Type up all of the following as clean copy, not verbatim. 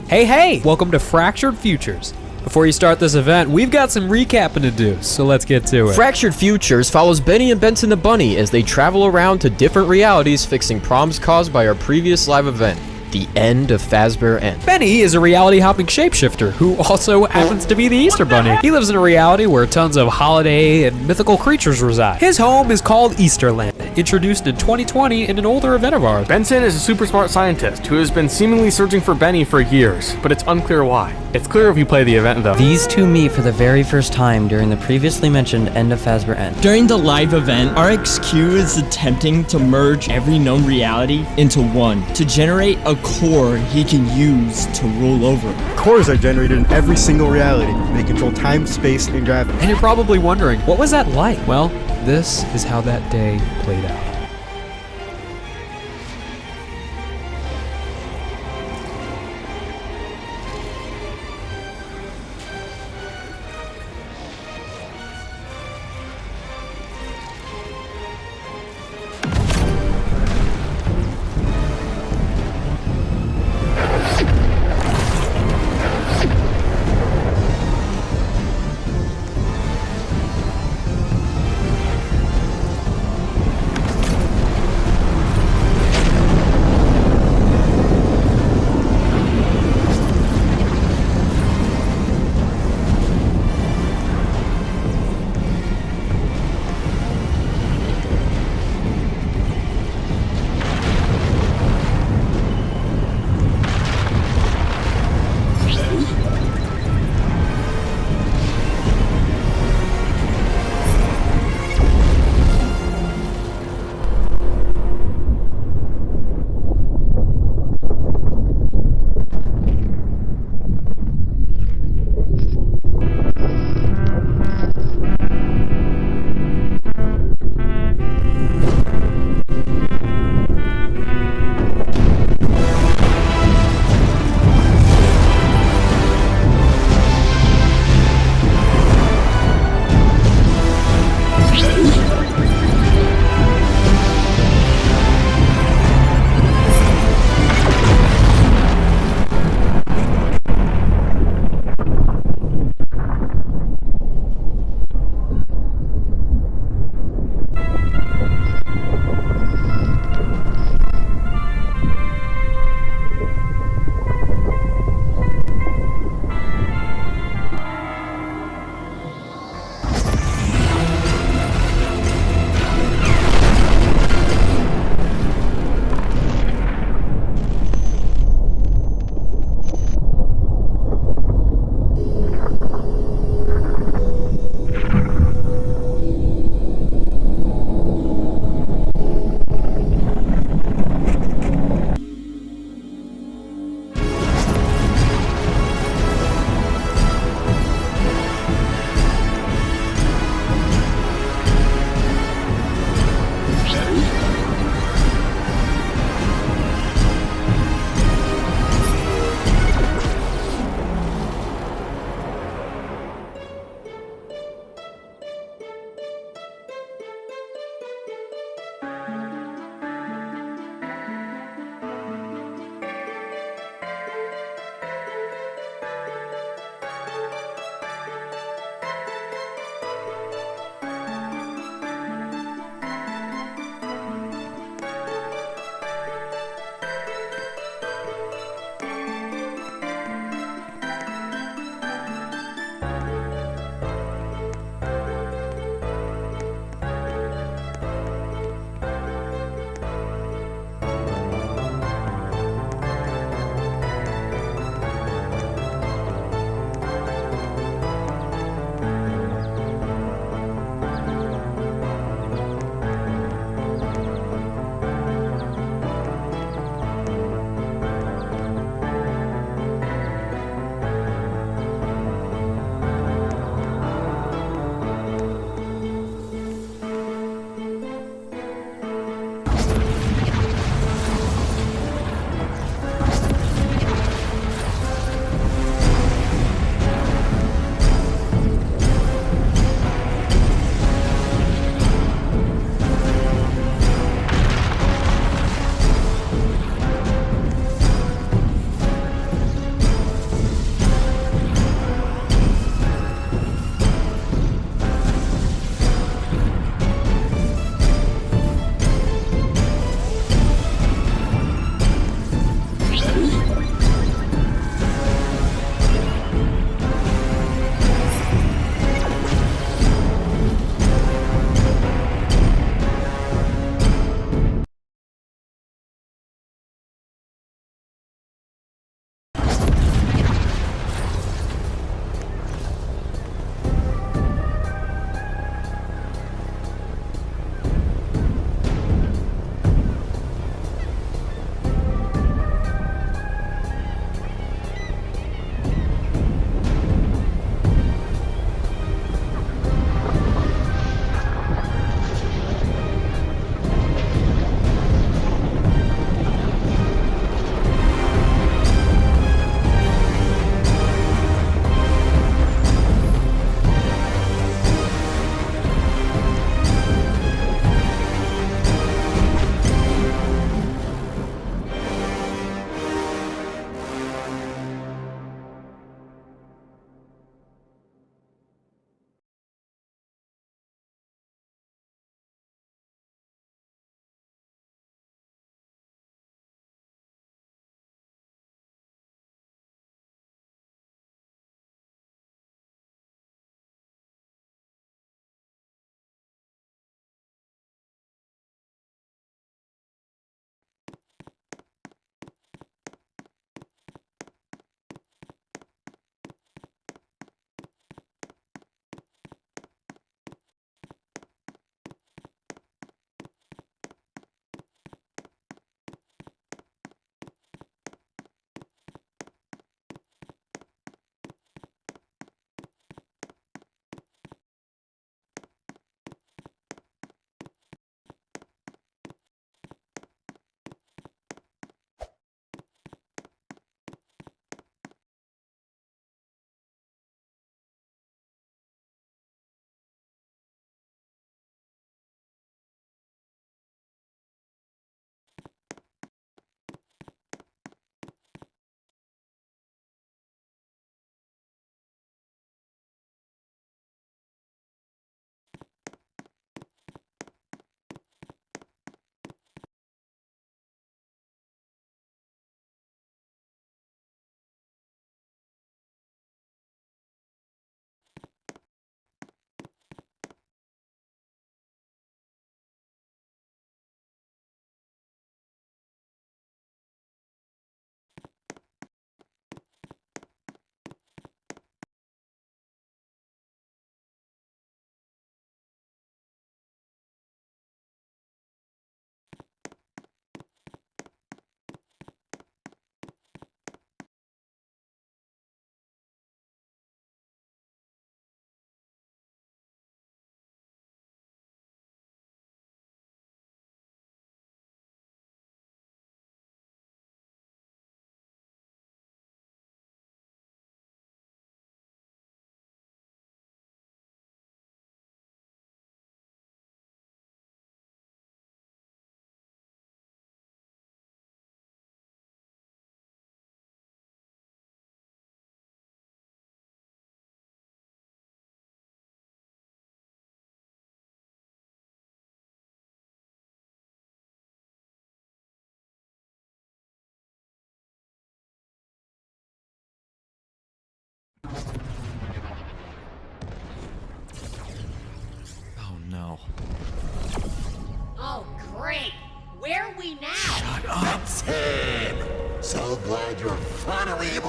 Hey, welcome to Fractured Futures. Before you start this event, we've got some recapping to do, so let's get to it. Fractured Futures follows Benny and Benson the Bunny as they travel around to different realities fixing problems caused by our previous live event, the end of Fazbear End. Benny is a reality-hopping shapeshifter who also happens to be the Easter Bunny. He lives in a reality where tons of holiday and mythical creatures reside. His home is called Easterland, introduced in 2020 in an older event of ours. Benson is a super smart scientist who has been seemingly searching for Benny for years, but it's unclear why. It's clear if you play the event, though. These two meet for the very first time during the previously mentioned End of Fazbear End. During the live event, RxQ is attempting to merge every known reality into one to generate a core he can use to rule over. Cores are generated in every single reality. They control time, space, and gravity. And you're probably wondering, what was that like? Well, this is how that day played out.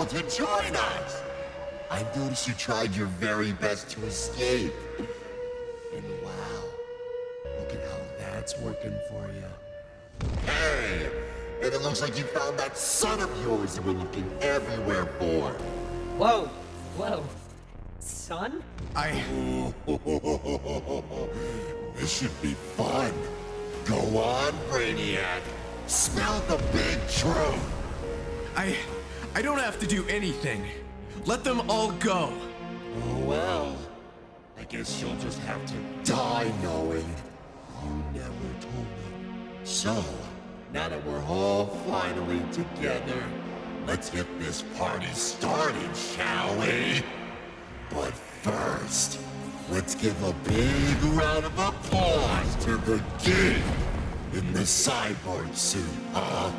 to join us. I noticed you tried your very best to escape. And wow, look at how that's working for you. Hey, and it looks like you found that son of yours you were looking everywhere for. Whoa, whoa. Son? This should be fun. Go on, Brainiac. Smell the big truth. I don't have to do anything. Let them all go. Oh well. I guess you'll just have to die knowing you never told me. So, now that we're all finally together, let's get this party started, shall we? But first, let's give a big round of applause to the kid in the cyborg suit, huh?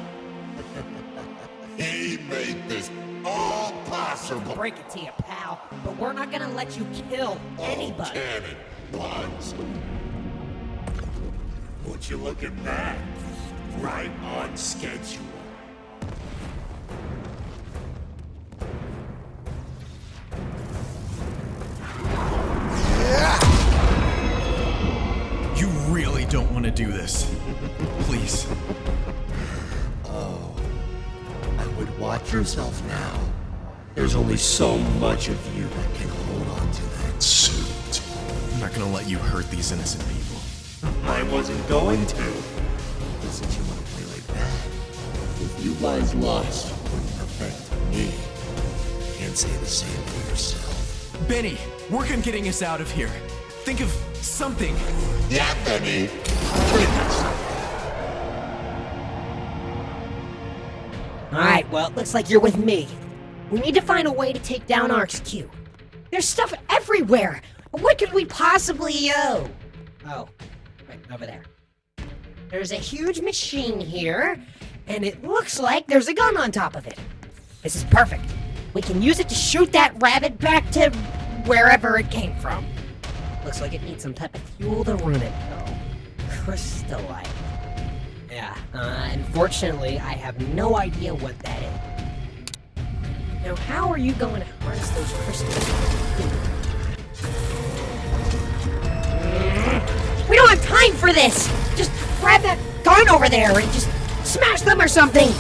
He made this all possible. Break it to you, pal. But we're not gonna let you kill anybody. Cannon, Bugs. Would you look at that? Right on schedule. You really don't want to do this. Please. Oh, I would watch yourself now. There's only so much of you that can hold on to that suit. I'm not gonna let you hurt these innocent people. I wasn't going to. But since you want to play like that, if you guys lost, it wouldn't affect me. Can't say the same for yourself. Benny, work on getting us out of here. Think of something. Yeah, Benny. Think of something. Alright, well, looks like you're with me. We need to find a way to take down RxQ. There's stuff everywhere. What could we possibly... Oh, right over there. There's a huge machine here, and it looks like there's a gun on top of it. This is perfect. We can use it to shoot that rabbit back to wherever it came from. Looks like it needs some type of fuel to run it, though. Crystallite. Yeah, unfortunately, I have no idea what that is. Now, how are you going to harness those crystals? We don't have time for this! Just grab that gun over there and just smash them or something!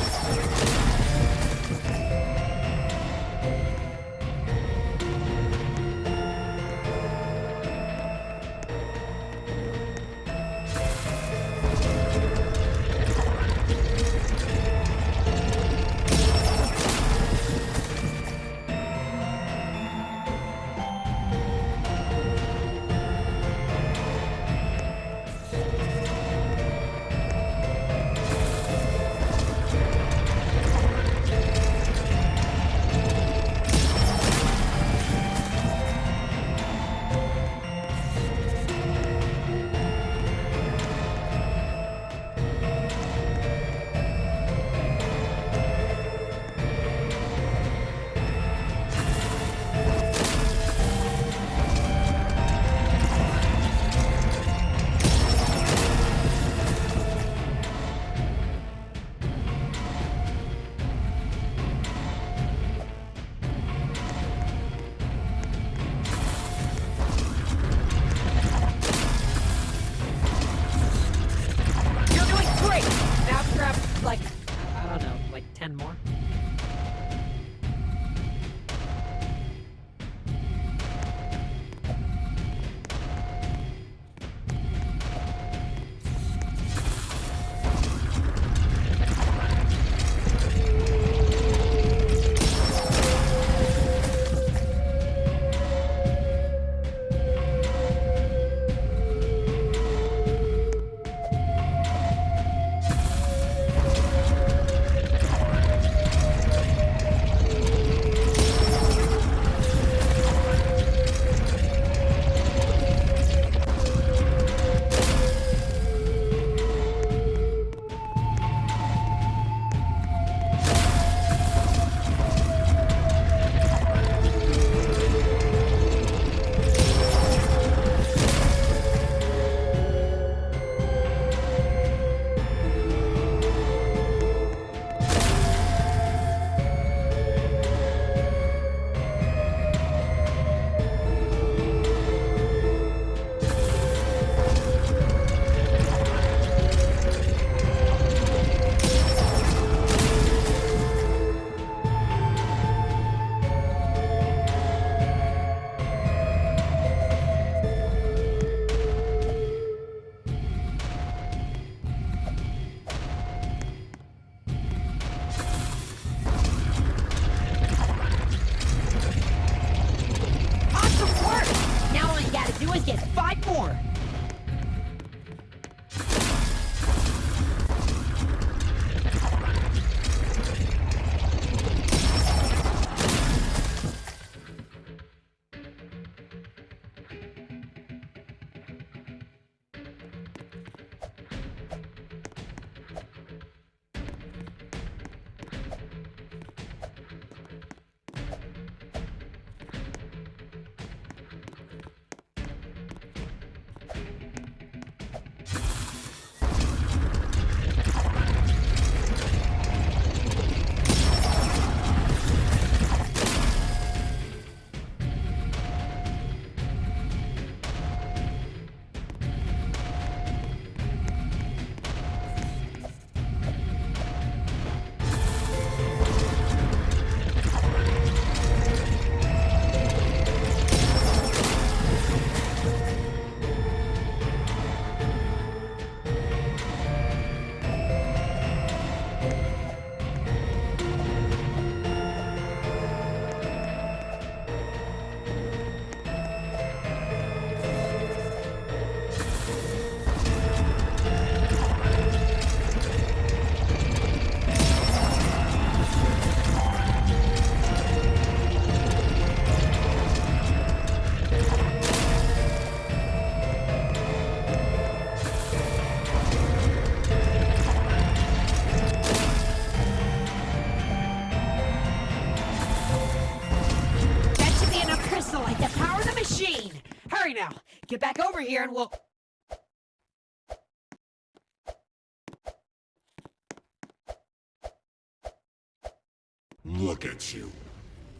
always get 5 more. Hurry now! Get back over here and we'll... Look at you.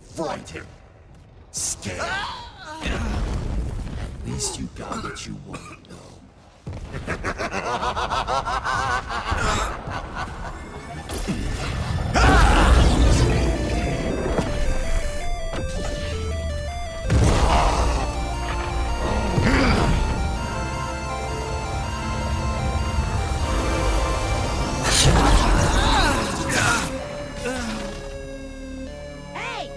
Frightened. Scared. At least you got what you wanted, though. Hey!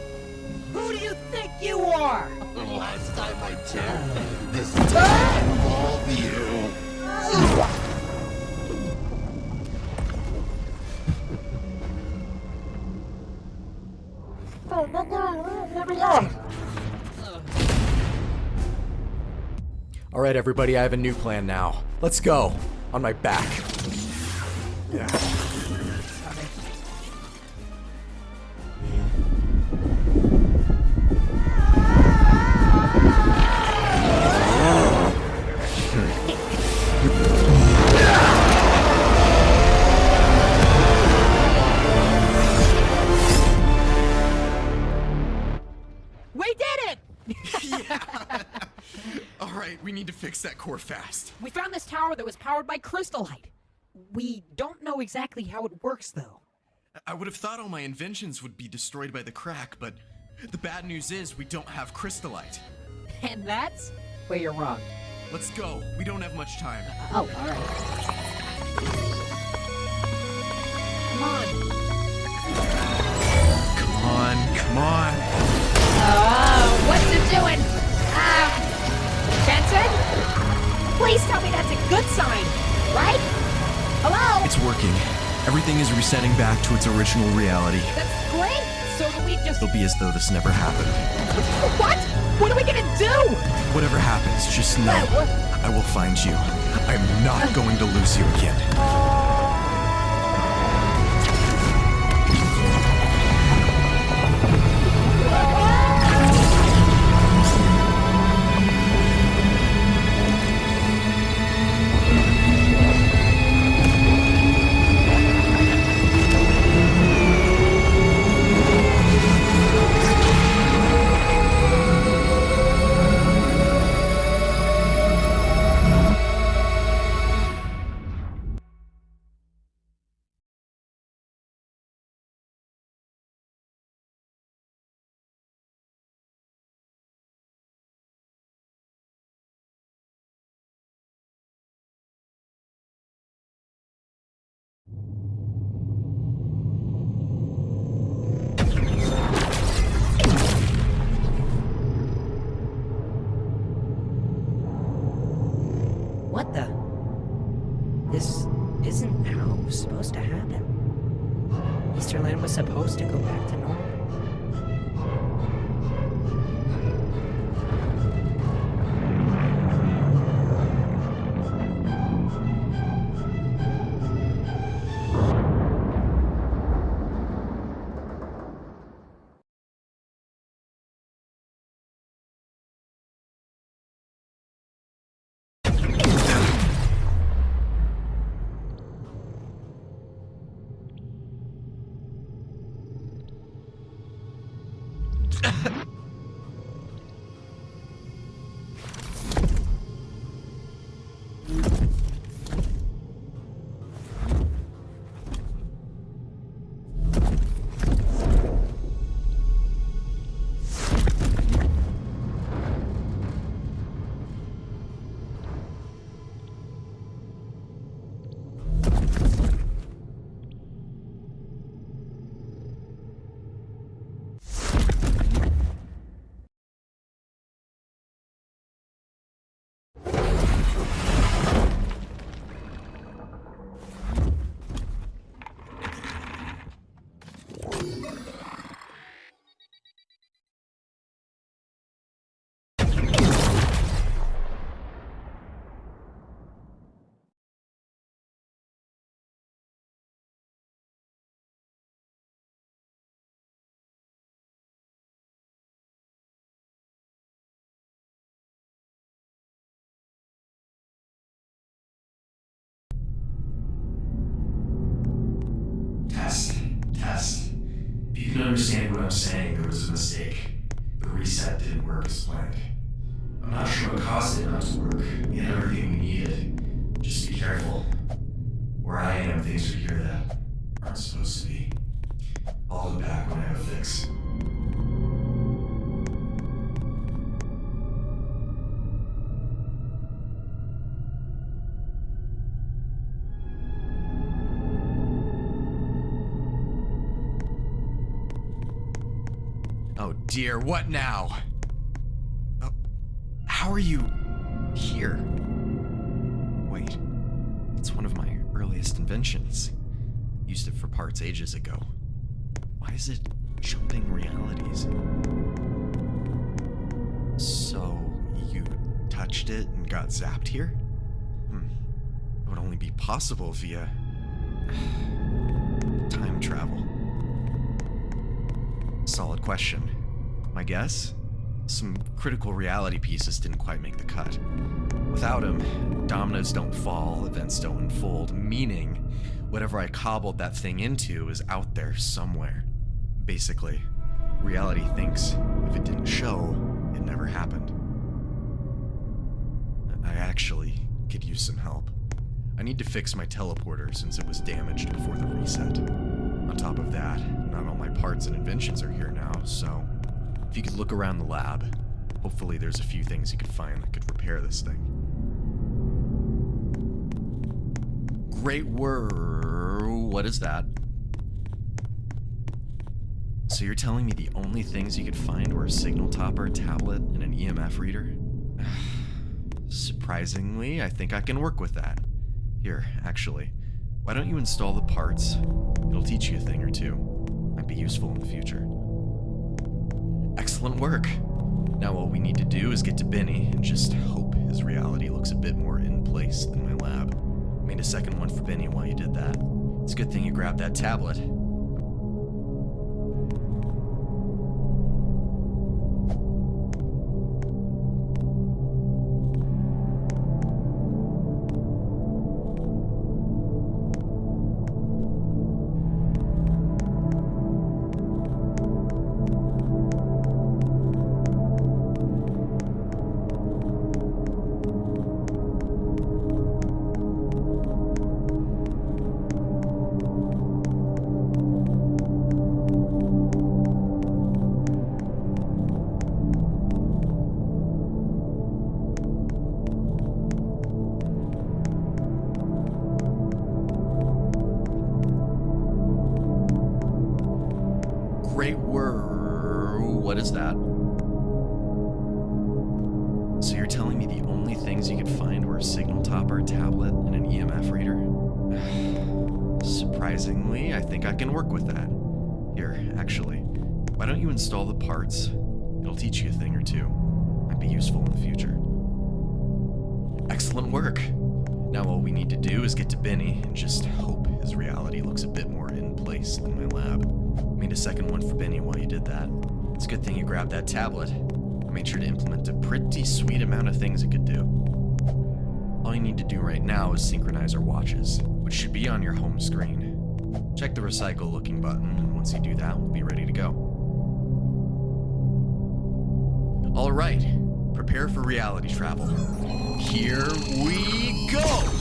Who do you think you are? The last time I checked, this time involved you. All right, everybody, I have a new plan now. Let's go. On my back. Yeah. We did it! All right, we need to fix that core fast. We found this tower that was powered by crystallite. We don't know exactly how it works, though. I would have thought all my inventions would be destroyed by the crack, but the bad news is we don't have crystallite. And that's where you're wrong. Let's go. We don't have much time. Oh, alright. Come on. Come on, come on. What's it doing? Jensen? Please tell me that's a good sign, right? Hello? It's working. Everything is resetting back to its original reality. That's great! So do we just... It'll be as though this never happened. What? What are we gonna do? Whatever happens, just know I will find you. I'm not going to lose you again. What the? This isn't how it was supposed to happen. Easterland was supposed to go back to normal. Test. If you can understand what I'm saying, there was a mistake. The reset didn't work as planned. I'm not sure what caused it not to work. We had everything we needed. Just be careful. Where I am, things are here that aren't supposed to be. I'll go back when I have a fix. Oh dear, what now? How are you here? Wait, it's one of my earliest inventions. Used it for parts ages ago. Why is it jumping realities? So, you touched it and got zapped here? It would only be possible via time travel. Solid question. My guess? Some critical reality pieces didn't quite make the cut. Without them, dominoes don't fall, events don't unfold, meaning whatever I cobbled that thing into is out there somewhere. Basically, reality thinks if it didn't show, it never happened. I actually could use some help. I need to fix my teleporter since it was damaged before the reset. On top of that, not all my parts and inventions are here now, so if you could look around the lab, hopefully there's a few things you could find that could repair this thing. Great word. What is that? So you're telling me the only things you could find were a signal topper, a tablet, and an EMF reader? Surprisingly, I think I can work with that. Here, actually, why don't you install the parts? It'll teach you a thing or two. Might be useful in the future. Excellent work. Now all we need to do is get to Benny and just hope his reality looks a bit more in place than my lab. Made a second one for Benny while you did that. It's a good thing you grabbed that tablet. Great word. What is that? So you're telling me the only only things you could find were a signal topper, a tablet, and an EMF reader. Surprisingly, I think I can work with that. Here, actually, why don't you install the parts? It'll teach you a thing or two. Might be useful in the future. Excellent work! Now all we need to do is get to Benny and just hope his reality looks a bit more in place than my lab. Made a second one for Benny while you did that. It's a good thing you grabbed that tablet. I made sure to implement a pretty sweet amount of things it could do. All you need to do right now is synchronize our watches, which should be on your home screen. Check the recycle looking button, and once you do that, we'll be ready to go. Alright, prepare for reality travel. Here we go!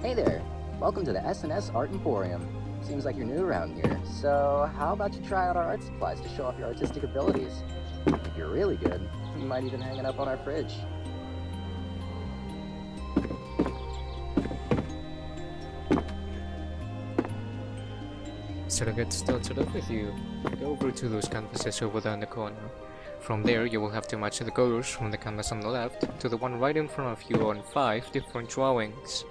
Hey there! Welcome to the S&S Art Emporium. Seems like you're new around here, so how about you try out our art supplies to show off your artistic abilities? If you're really good, you might even hang it up on our fridge. So to get started off with you, go over to those canvases over there in the corner. From there you will have to match the colors from the canvas on the left to the one right in front of you on 5 different drawings.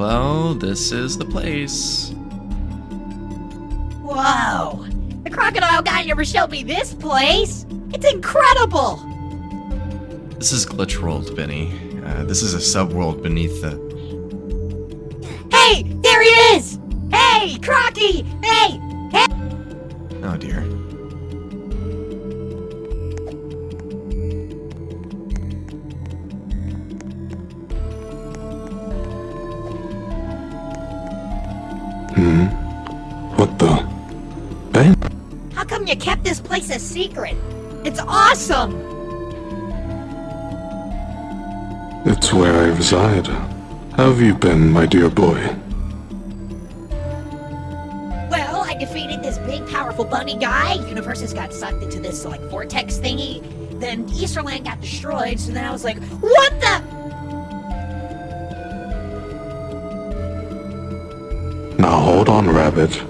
Well, this is the place. Whoa! The crocodile guy never showed me this place! It's incredible! This is Glitch World, Benny. This is a subworld beneath the... Hey! There he is! Hey! Crocky! Hey! Hey! Oh dear. What the? Ben? How come you kept this place a secret? It's awesome! It's where I reside. How have you been, my dear boy? Well, I defeated this big, powerful bunny guy. Universes got sucked into this, like, vortex thingy. Then Easterland got destroyed, so then I was like, what the? Now hold on, Rabbit.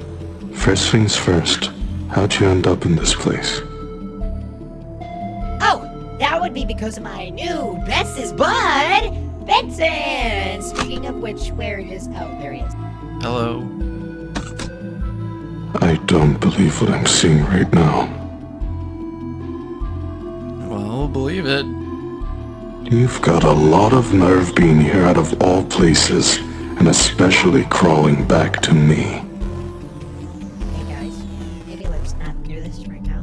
First things first, how'd you end up in this place? Oh, that would be because of my new bestest bud, Benson! Speaking of which, where is... Oh, there he is. Hello. I don't believe what I'm seeing right now. Well, believe it. You've got a lot of nerve being here out of all places, and especially crawling back to me. Hey guys, maybe let's not do this right now.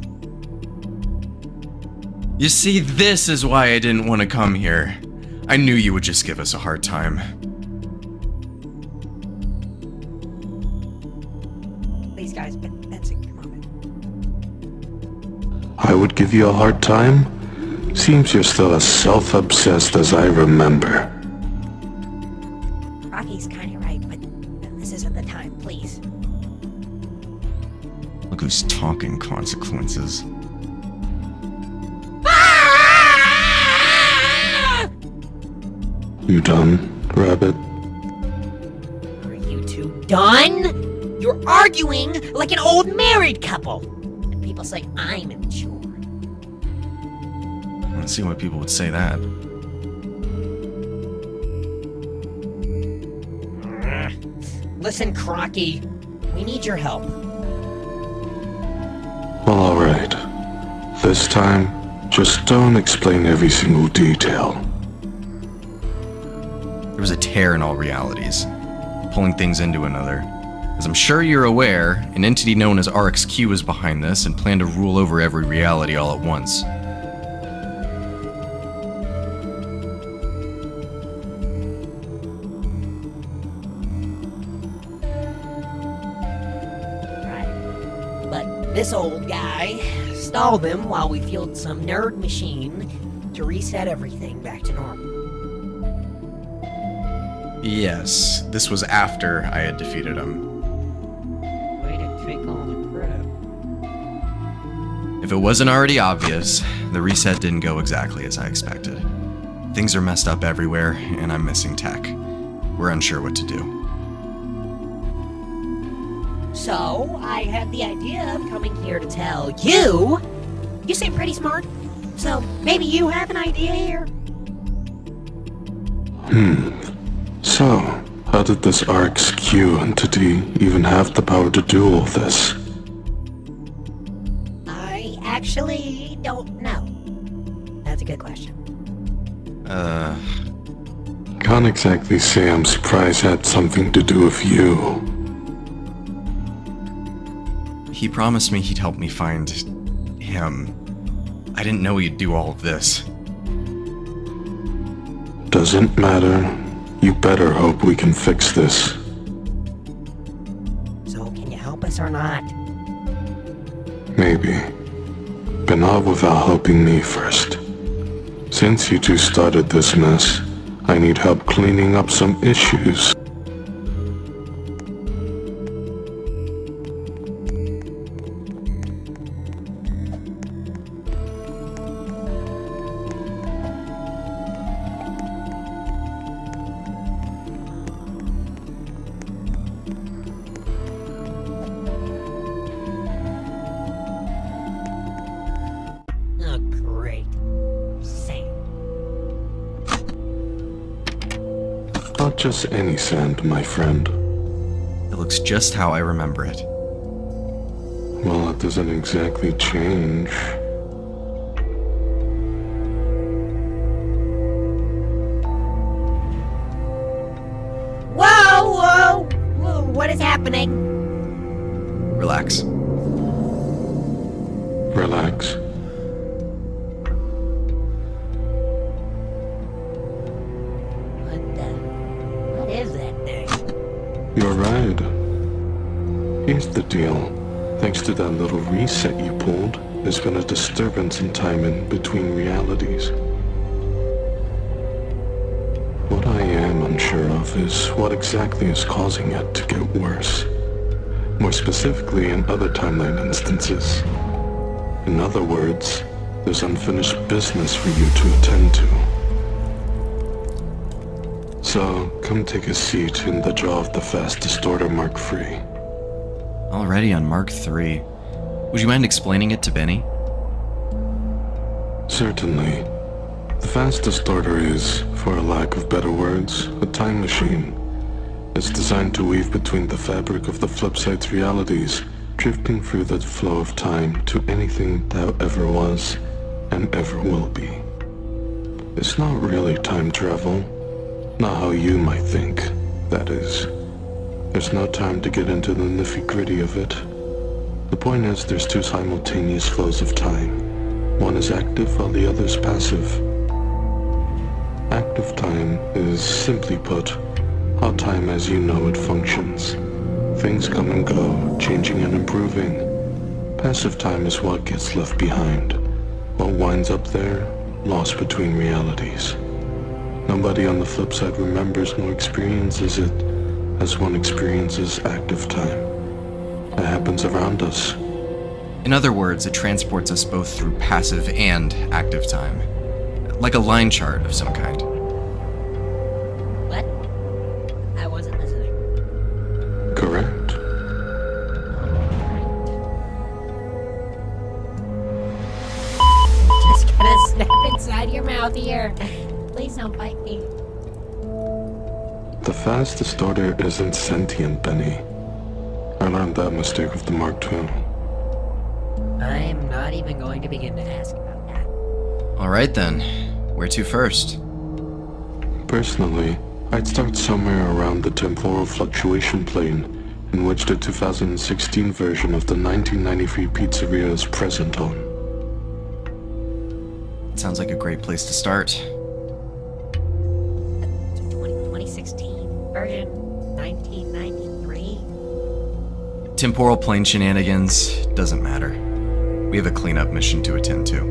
You see, this is why I didn't want to come here. I knew you would just give us a hard time. Please guys, Benson, come on. I would give you a hard time? Seems you're still as self-obsessed as I remember. Rocky's kinda right, but this isn't the time, please. Look who's talking consequences. You done, Rabbit? Are you two done? You're arguing like an old married couple. And people say I'm immature. Let's see why people would say that. Listen, Crocky, we need your help. Well, alright. This time, just don't explain every single detail. There was a tear in all realities, pulling things into another. As I'm sure you're aware, an entity known as RxQ is behind this and planned to rule over every reality all at once. But this old guy stalled them while we fueled some nerd machine to reset everything back to normal. Yes, this was after I had defeated him. Way to take all the credit. If it wasn't already obvious, the reset didn't go exactly as I expected. Things are messed up everywhere, and I'm missing tech. We're unsure what to do. So, I had the idea of coming here to tell you. You seem pretty smart, so maybe you have an idea here? So, how did this RxQ entity even have the power to do all this? I actually don't know. That's a good question. Can't exactly say I'm surprised it had something to do with you. He promised me he'd help me find him. I didn't know he'd do all of this. Doesn't matter. You better hope we can fix this. So, can you help us or not? Maybe. But not without helping me first. Since you two started this mess, I need help cleaning up some issues. Oh, great. Same. Not just any sand, my friend. It looks just how I remember it. Well, it doesn't exactly change. Whoa! What is happening? Relax. Relax. What is that thing? You're right. Here's the deal. Thanks to that little reset you pulled, there's been a disturbance in time in between realities. What I am unsure of is what exactly is causing it to get worse. More specifically in other timeline instances. In other words, there's unfinished business for you to attend to. So, come take a seat in the jaw of the Fast Distorter Mark III. Already on Mark III. Would you mind explaining it to Benny? Certainly. The Fast Distorter is, for a lack of better words, a time machine. It's designed to weave between the fabric of the flipside's realities, drifting through the flow of time to anything that ever was and ever will be. It's not really time travel. Not how you might think, that is. There's no time to get into the nitty-gritty of it. The point is there's two simultaneous flows of time. One is active while the other is passive. Active time is, simply put, how time as you know it functions. Things come and go, changing and improving. Passive time is what gets left behind. What winds up there, lost between realities. Nobody on the flip side remembers nor experiences it as one experiences active time. It happens around us. In other words, it transports us both through passive and active time. Like a line chart of some kind. What? I wasn't listening. Correct. Just gonna snap inside your mouth here. Please don't bite me. The Fast Distorter isn't sentient, Benny. I learned that mistake with the Mark II. I'm not even going to begin to ask about that. Alright then, where to first? Personally, I'd start somewhere around the temporal fluctuation plane, in which the 2016 version of the 1993 pizzeria is present on. Sounds like a great place to start. 2016 version, 1993. Temporal plane shenanigans, doesn't matter. We have a cleanup mission to attend to.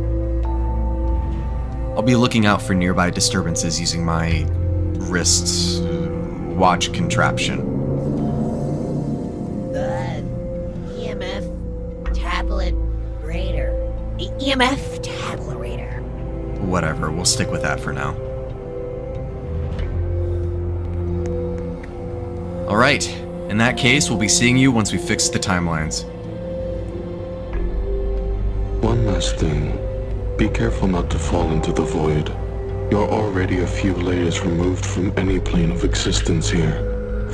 I'll be looking out for nearby disturbances using my wrist's watch contraption. The EMF tabulator. The EMF tabulator. Whatever, we'll stick with that for now. Alright, in that case, we'll be seeing you once we fix the timelines. One last thing. Be careful not to fall into the void. You're already a few layers removed from any plane of existence here.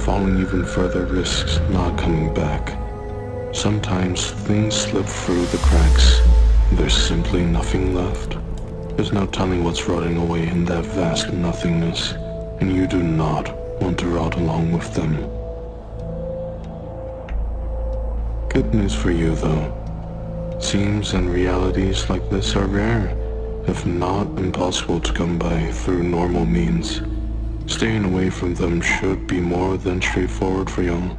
Falling even further risks not coming back. Sometimes things slip through the cracks. There's simply nothing left. There's no telling what's rotting away in that vast nothingness, and you do not want to rot along with them. Good news for you, though. Scenes and realities like this are rare, if not impossible to come by through normal means. Staying away from them should be more than straightforward for y'all.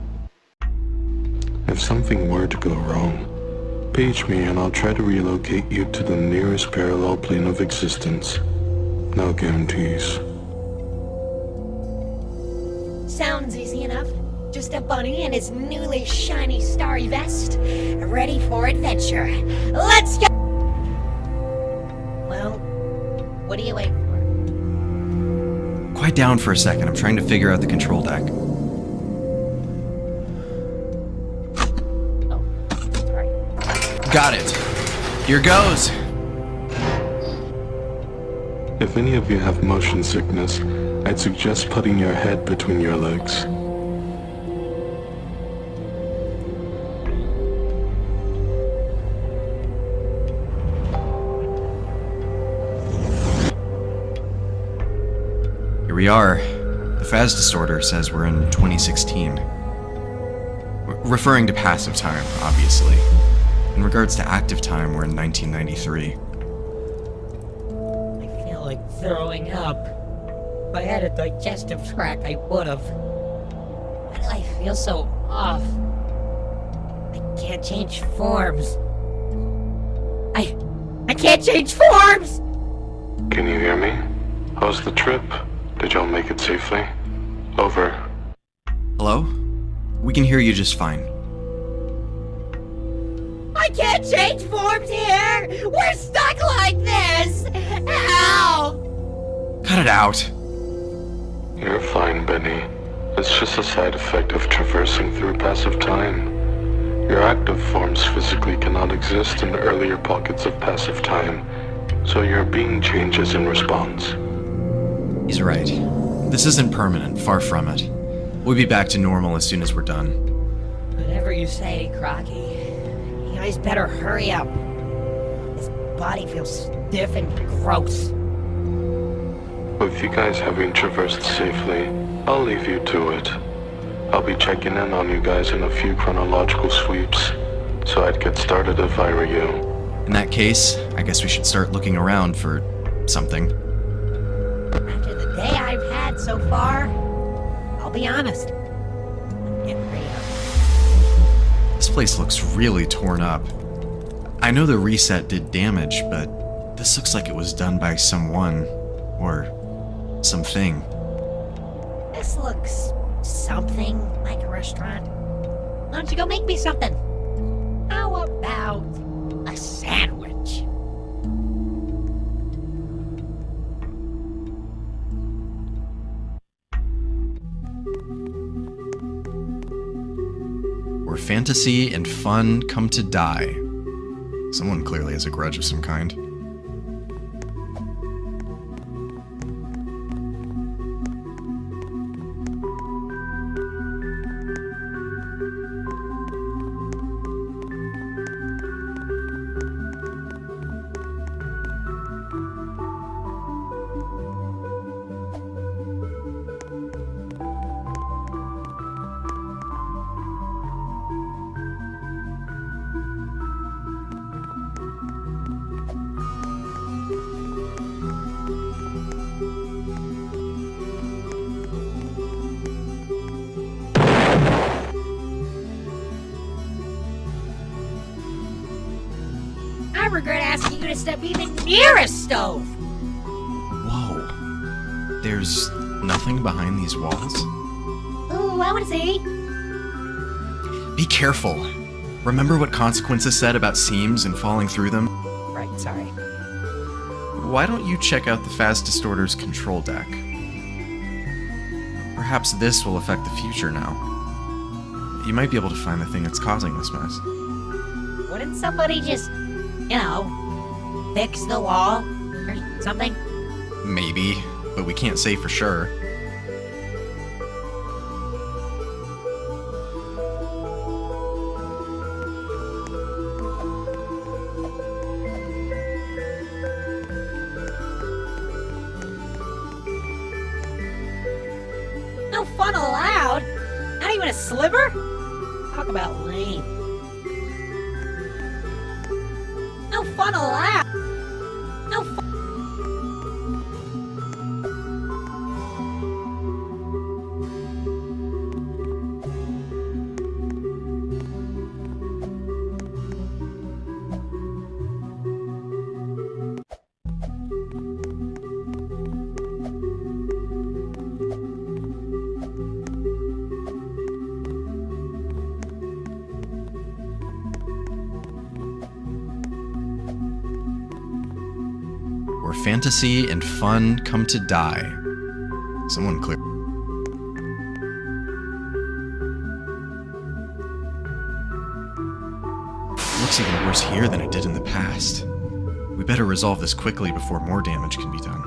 If something were to go wrong, page me and I'll try to relocate you to the nearest parallel plane of existence. No guarantees. Sounds easy enough. Just a bunny in his newly shiny starry vest, ready for adventure. Let's go! Well, what are you waiting for? Quiet down for a second, I'm trying to figure out the control deck. Oh, sorry. Got it. Here goes. If any of you have motion sickness, I'd suggest putting your head between your legs. Here we are. The phase distorter says we're in 2016. Referring to passive time, obviously. In regards to active time, we're in 1993. I feel like throwing up. If I had a digestive tract, I would've. Why do I feel so off? I can't change forms. I can't change forms! Can you hear me? How's the trip? Did y'all make it safely? Over. Hello? We can hear you just fine. I can't change forms here! We're stuck like this! Help! Cut it out. You're fine, Benny. It's just a side effect of traversing through passive time. Your active forms physically cannot exist in earlier pockets of passive time, so your being changes in response. He's right. This isn't permanent, far from it. We'll be back to normal as soon as we're done. Whatever you say, Crocky. You guys better hurry up. His body feels stiff and gross. With you guys having traversed safely, I'll leave you to it. I'll be checking in on you guys in a few chronological sweeps, so I'd get started if I were you. In that case, I guess we should start looking around for something. After the day I've had so far, I'll be honest. I'm getting pretty up. This place looks really torn up. I know the reset did damage, but this looks like it was done by someone, or something. This looks something like a restaurant. Why don't you go make me something? How about a sandwich? Where fantasy and fun come to die. Someone clearly has a grudge of some kind. I regret asking you to step even near a stove! Whoa. There's nothing behind these walls? Ooh, I wanna see. Be careful. Remember what Consequences said about seams and falling through them? Right, sorry. Why don't you check out the Phase Distorter's control deck? Perhaps this will affect the future now. You might be able to find the thing that's causing this mess. Wouldn't somebody just, fix the wall or something? Maybe, but we can't say for sure. No fun allowed? Not even a sliver? Talk about lame. No fun allowed. No fun. Where fantasy and fun come to die. Someone clear. Looks even worse here than it did in the past. We better resolve this quickly before more damage can be done.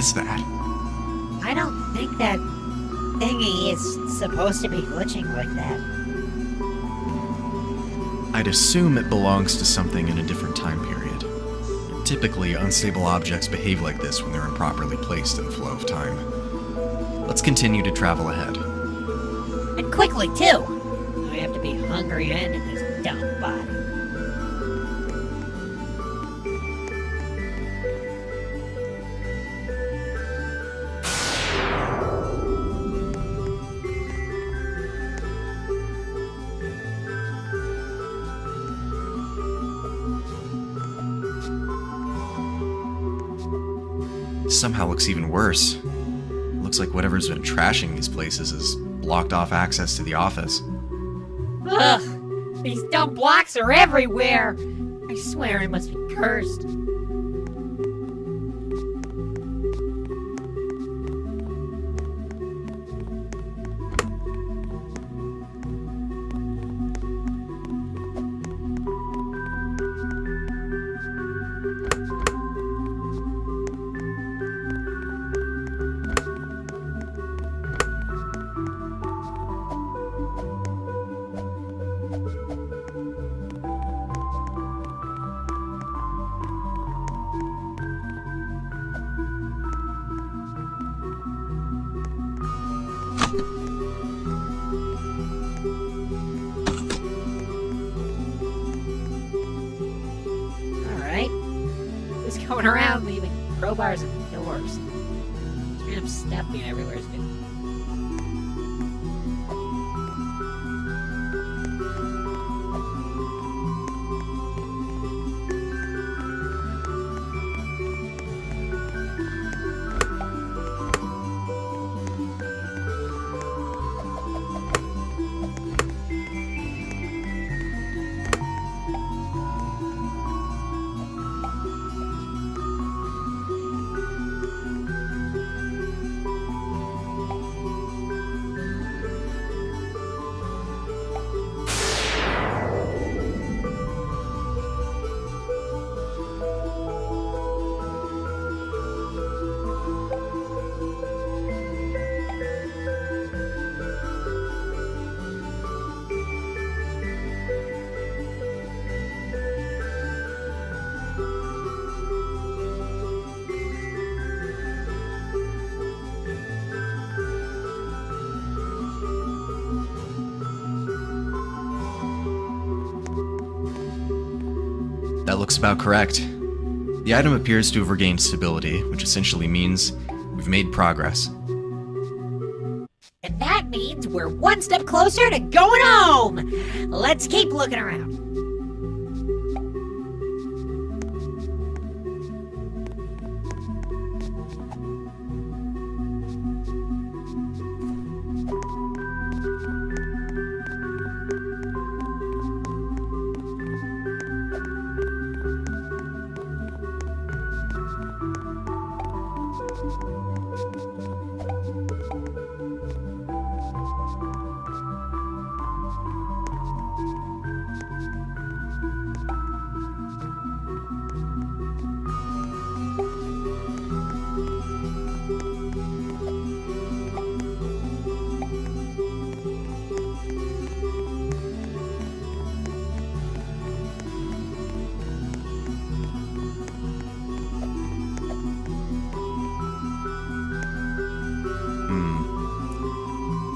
is that? I don't think that thingy is supposed to be glitching like that. I'd assume it belongs to something in a different time period. Typically, unstable objects behave like this when they're improperly placed in the flow of time. Let's continue to travel ahead. And quickly, too! I have to be hungry and in this dumb body. Somehow looks even worse. Looks like whatever's been trashing these places has blocked off access to the office. Ugh! These dumb blocks are everywhere! I swear I must be cursed. Alright. Who's going around leaving crowbars and doors? Random stuff being everywhere is good. That looks about correct. The item appears to have regained stability, which essentially means we've made progress. And that means we're one step closer to going home! Let's keep looking around.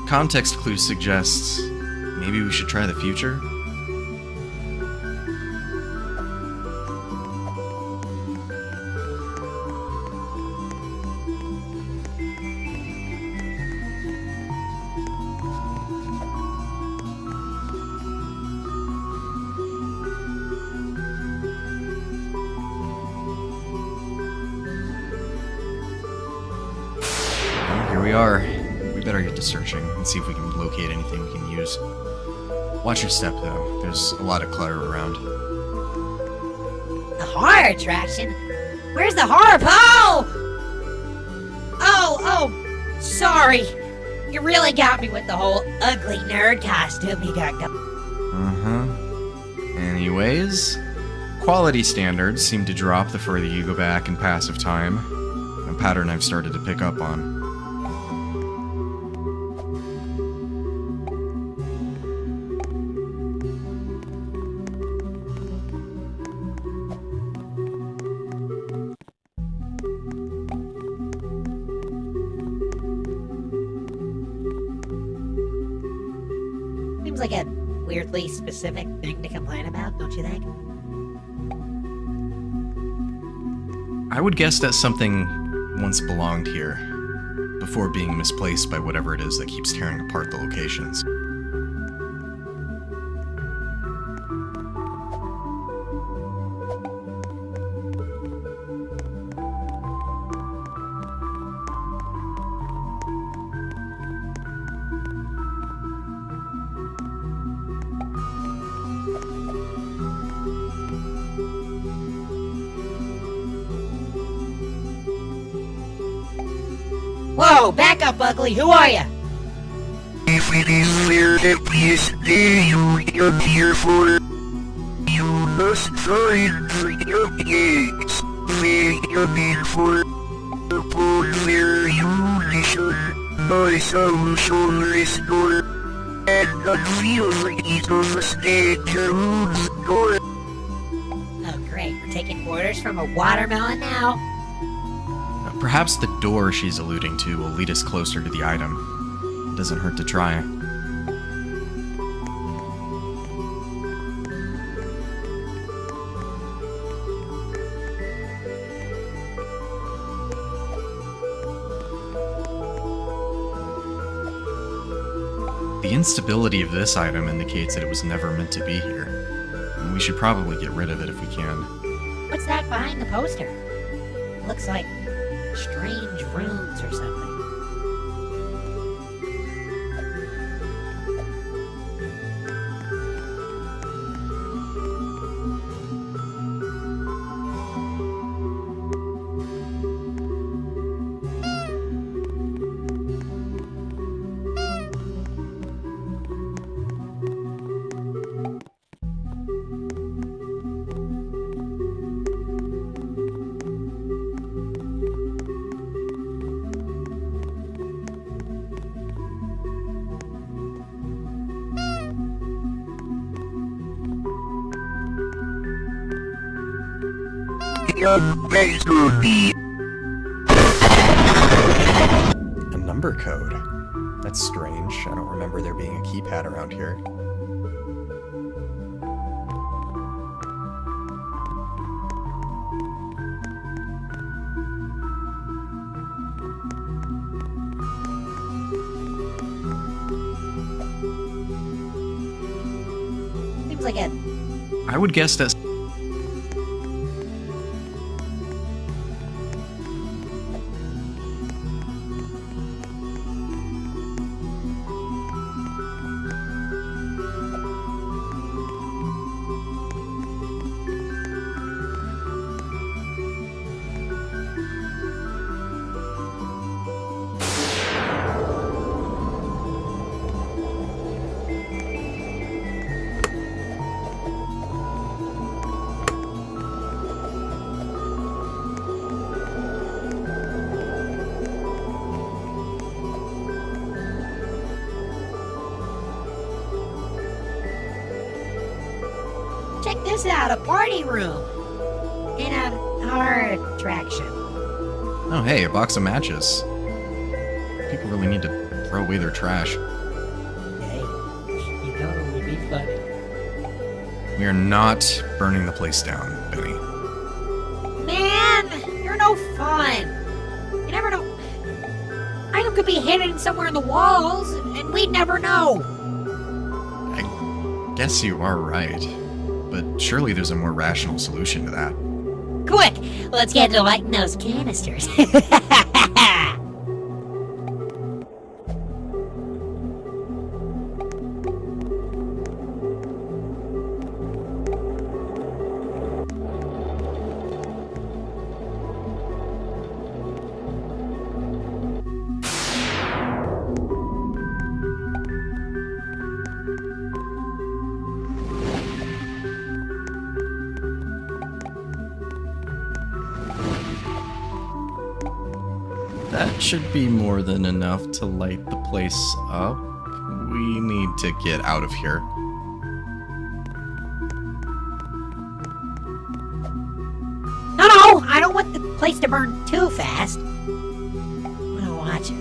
Context clue suggests maybe we should try the future? Well, here we are. We better get to searching and see if we can locate anything we can use. Watch your step, though. There's a lot of clutter around. The horror attraction? Where's the horror pole? Oh, sorry. You really got me with the whole ugly nerd costume you got going. Anyways, quality standards seem to drop the further you go back in passive time. a pattern I've started to pick up on. Seems like a weirdly specific thing to complain about, don't you think? I would guess that something once belonged here, before being misplaced by whatever it is that keeps tearing apart the locations. Whoa, back up, Ugly. Who are you? If it is clear that this day you're here for, you must find the objects they are meant for. Upon their unison, my soul shall restore, and unveil the eagle's dead Jerusalem door. Oh, great. We're taking orders from a watermelon now. Perhaps the door she's alluding to will lead us closer to the item. It doesn't hurt to try. The instability of this item indicates that it was never meant to be here. And we should probably get rid of it if we can. What's that behind the poster? Looks like strange runes or something. A number code? That's strange. I don't remember there being a keypad around here. Seems like a... I would guess that... Check this out, a party room. In a horror attraction. Oh hey, a box of matches. People really need to throw away their trash. Hey, you know it would be funny. We are not burning the place down, Benny. Man, you're no fun. You never know. Item could be hidden somewhere in the walls, and we'd never know. I guess you are right. But surely there's a more rational solution to that. Quick, let's get to lighting those canisters. That should be more than enough to light the place up. We need to get out of here. No, I don't want the place to burn too fast. I wanna watch it.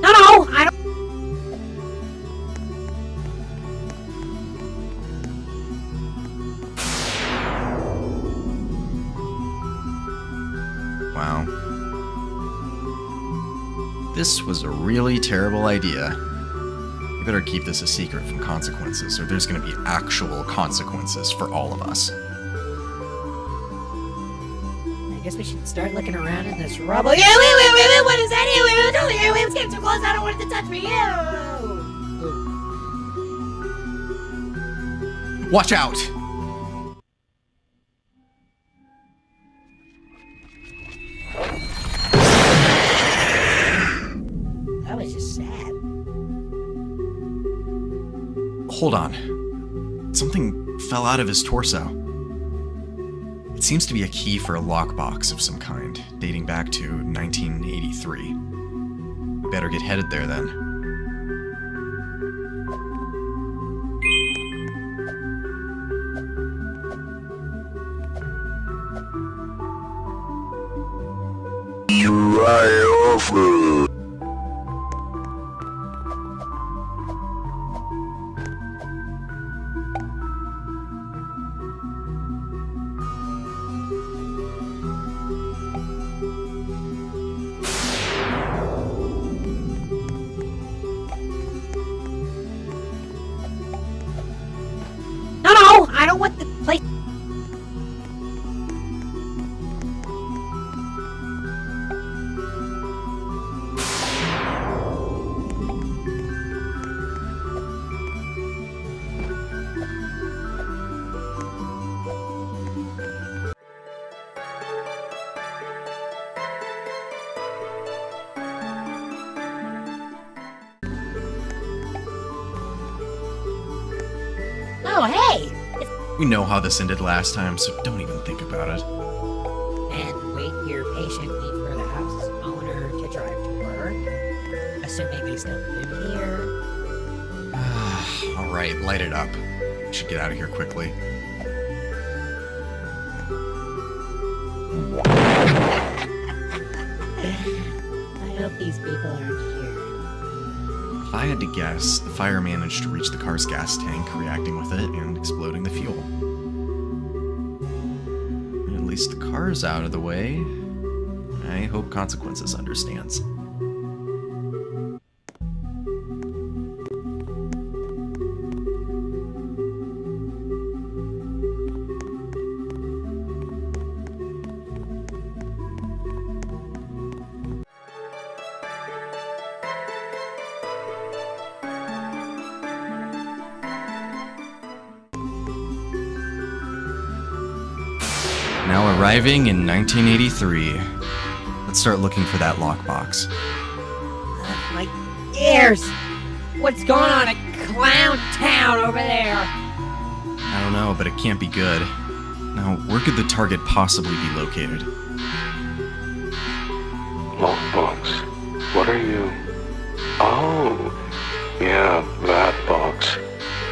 No, I don't. Wow. This was a really terrible idea. We better keep this a secret from consequences, or there's gonna be actual consequences for all of us. I guess we should start looking around in this rubble. Yeah, wait, what is that? Wait, it's getting too close. I don't want it to touch me. Watch out! That was just sad. Hold on. Something fell out of his torso. It seems to be a key for a lockbox of some kind, dating back to 1983. We better get headed there then. No, I don't want the place. Oh, hey! We know how this ended last time, so don't even think about it. And wait here patiently for the house's owner to drive to work. Assuming they still live here. Alright, light it up. We should get out of here quickly. I hope these people aren't here. If I had to guess, the fire managed to reach the car's gas tank, reacting with it and exploding the fuel. At least the car's out of the way. I hope Consequences understands. Now arriving in 1983. Let's start looking for that lockbox. My ears! What's going on at Clown Town over there? I don't know, but it can't be good. Now, where could the target possibly be located? Lockbox. What are you? Oh, yeah, that box.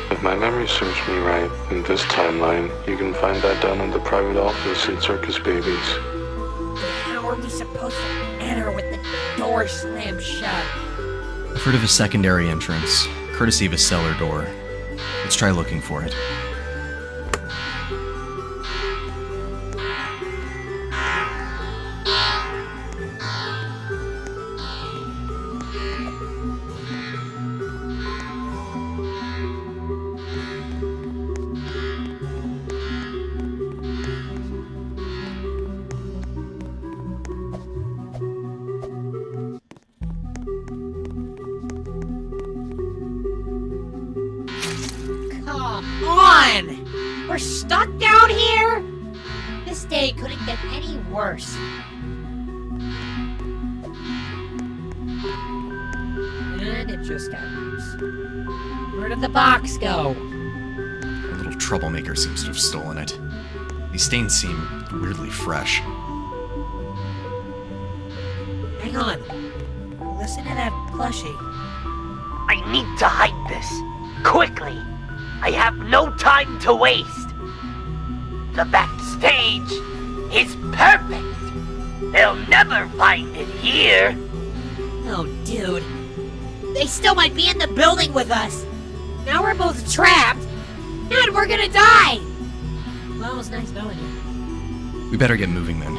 If my memory serves me right, in this timeline, you can find that down in the private office in Circus Babies. How are we supposed to enter with the door slammed shut? I've heard of a secondary entrance, courtesy of a cellar door. Let's try looking for it. Come on! We're stuck down here? This day couldn't get any worse. And it just got worse. Where did the box go? A little troublemaker seems to have stolen it. These stains seem weirdly fresh. Hang on. Listen to that plushie. I need to hide this. Quickly. I have no time to waste. The backstage is perfect. They'll never find it here. Oh, dude. They still might be in the building with us. Now we're both trapped. And we're gonna die. Well, it was nice knowing you. We better get moving then.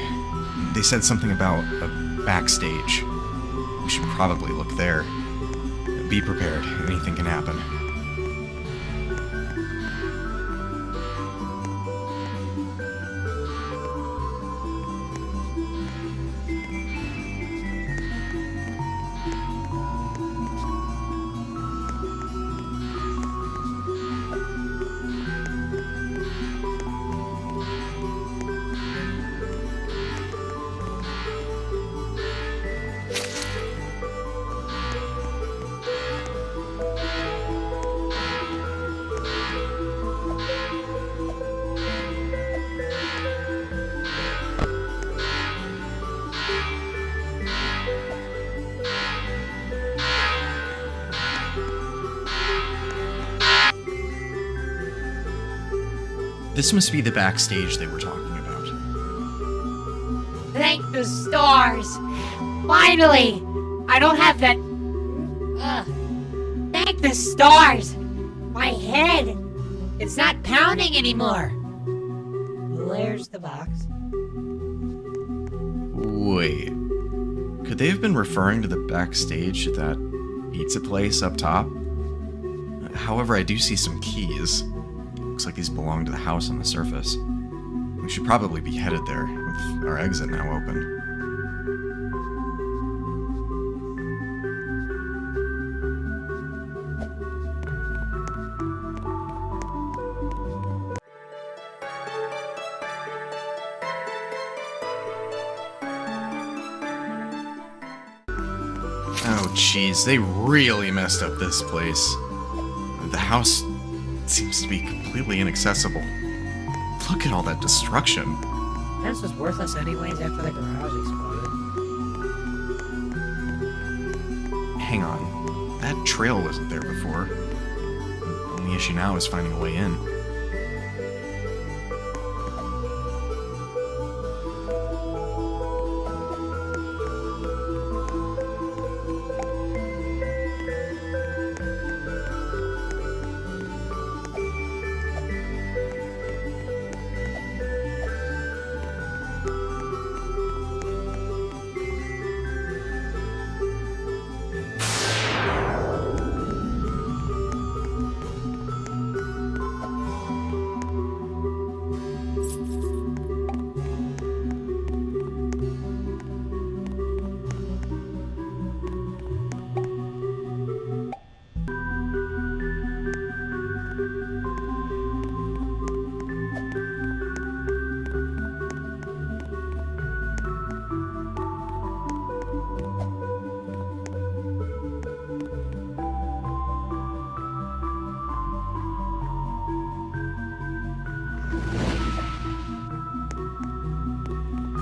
They said something about a backstage. We should probably look there. Be prepared. Anything can happen. This must be the backstage they were talking about. Thank the stars. Finally. I don't have that... Thank the stars. My head. It's not pounding anymore. Where's the box? Wait. Could they have been referring to the backstage at that pizza place up top? However, I do see some keys. Looks like these belong to the house on the surface. We should probably be headed there, with our exit now open. Oh jeez, they really messed up this place. The house seems to be completely inaccessible. Look at all that destruction. This was worthless anyways after the garage exploded. Hang on. That trail wasn't there before. The only issue now is finding a way in.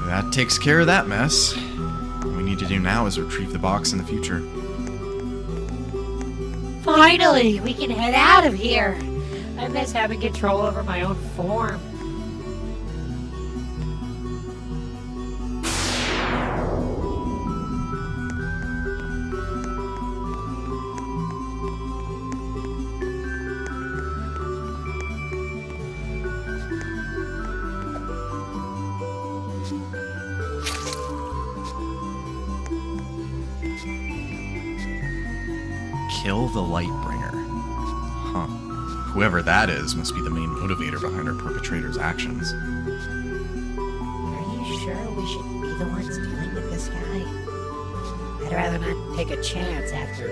That takes care of that mess. All we need to do now is retrieve the box in the future. Finally, we can head out of here. I miss having control over my own form. Kill the Lightbringer. Huh. Whoever that is must be the main motivator behind our perpetrator's actions. Are you sure we should be the ones dealing with this guy? I'd rather not take a chance after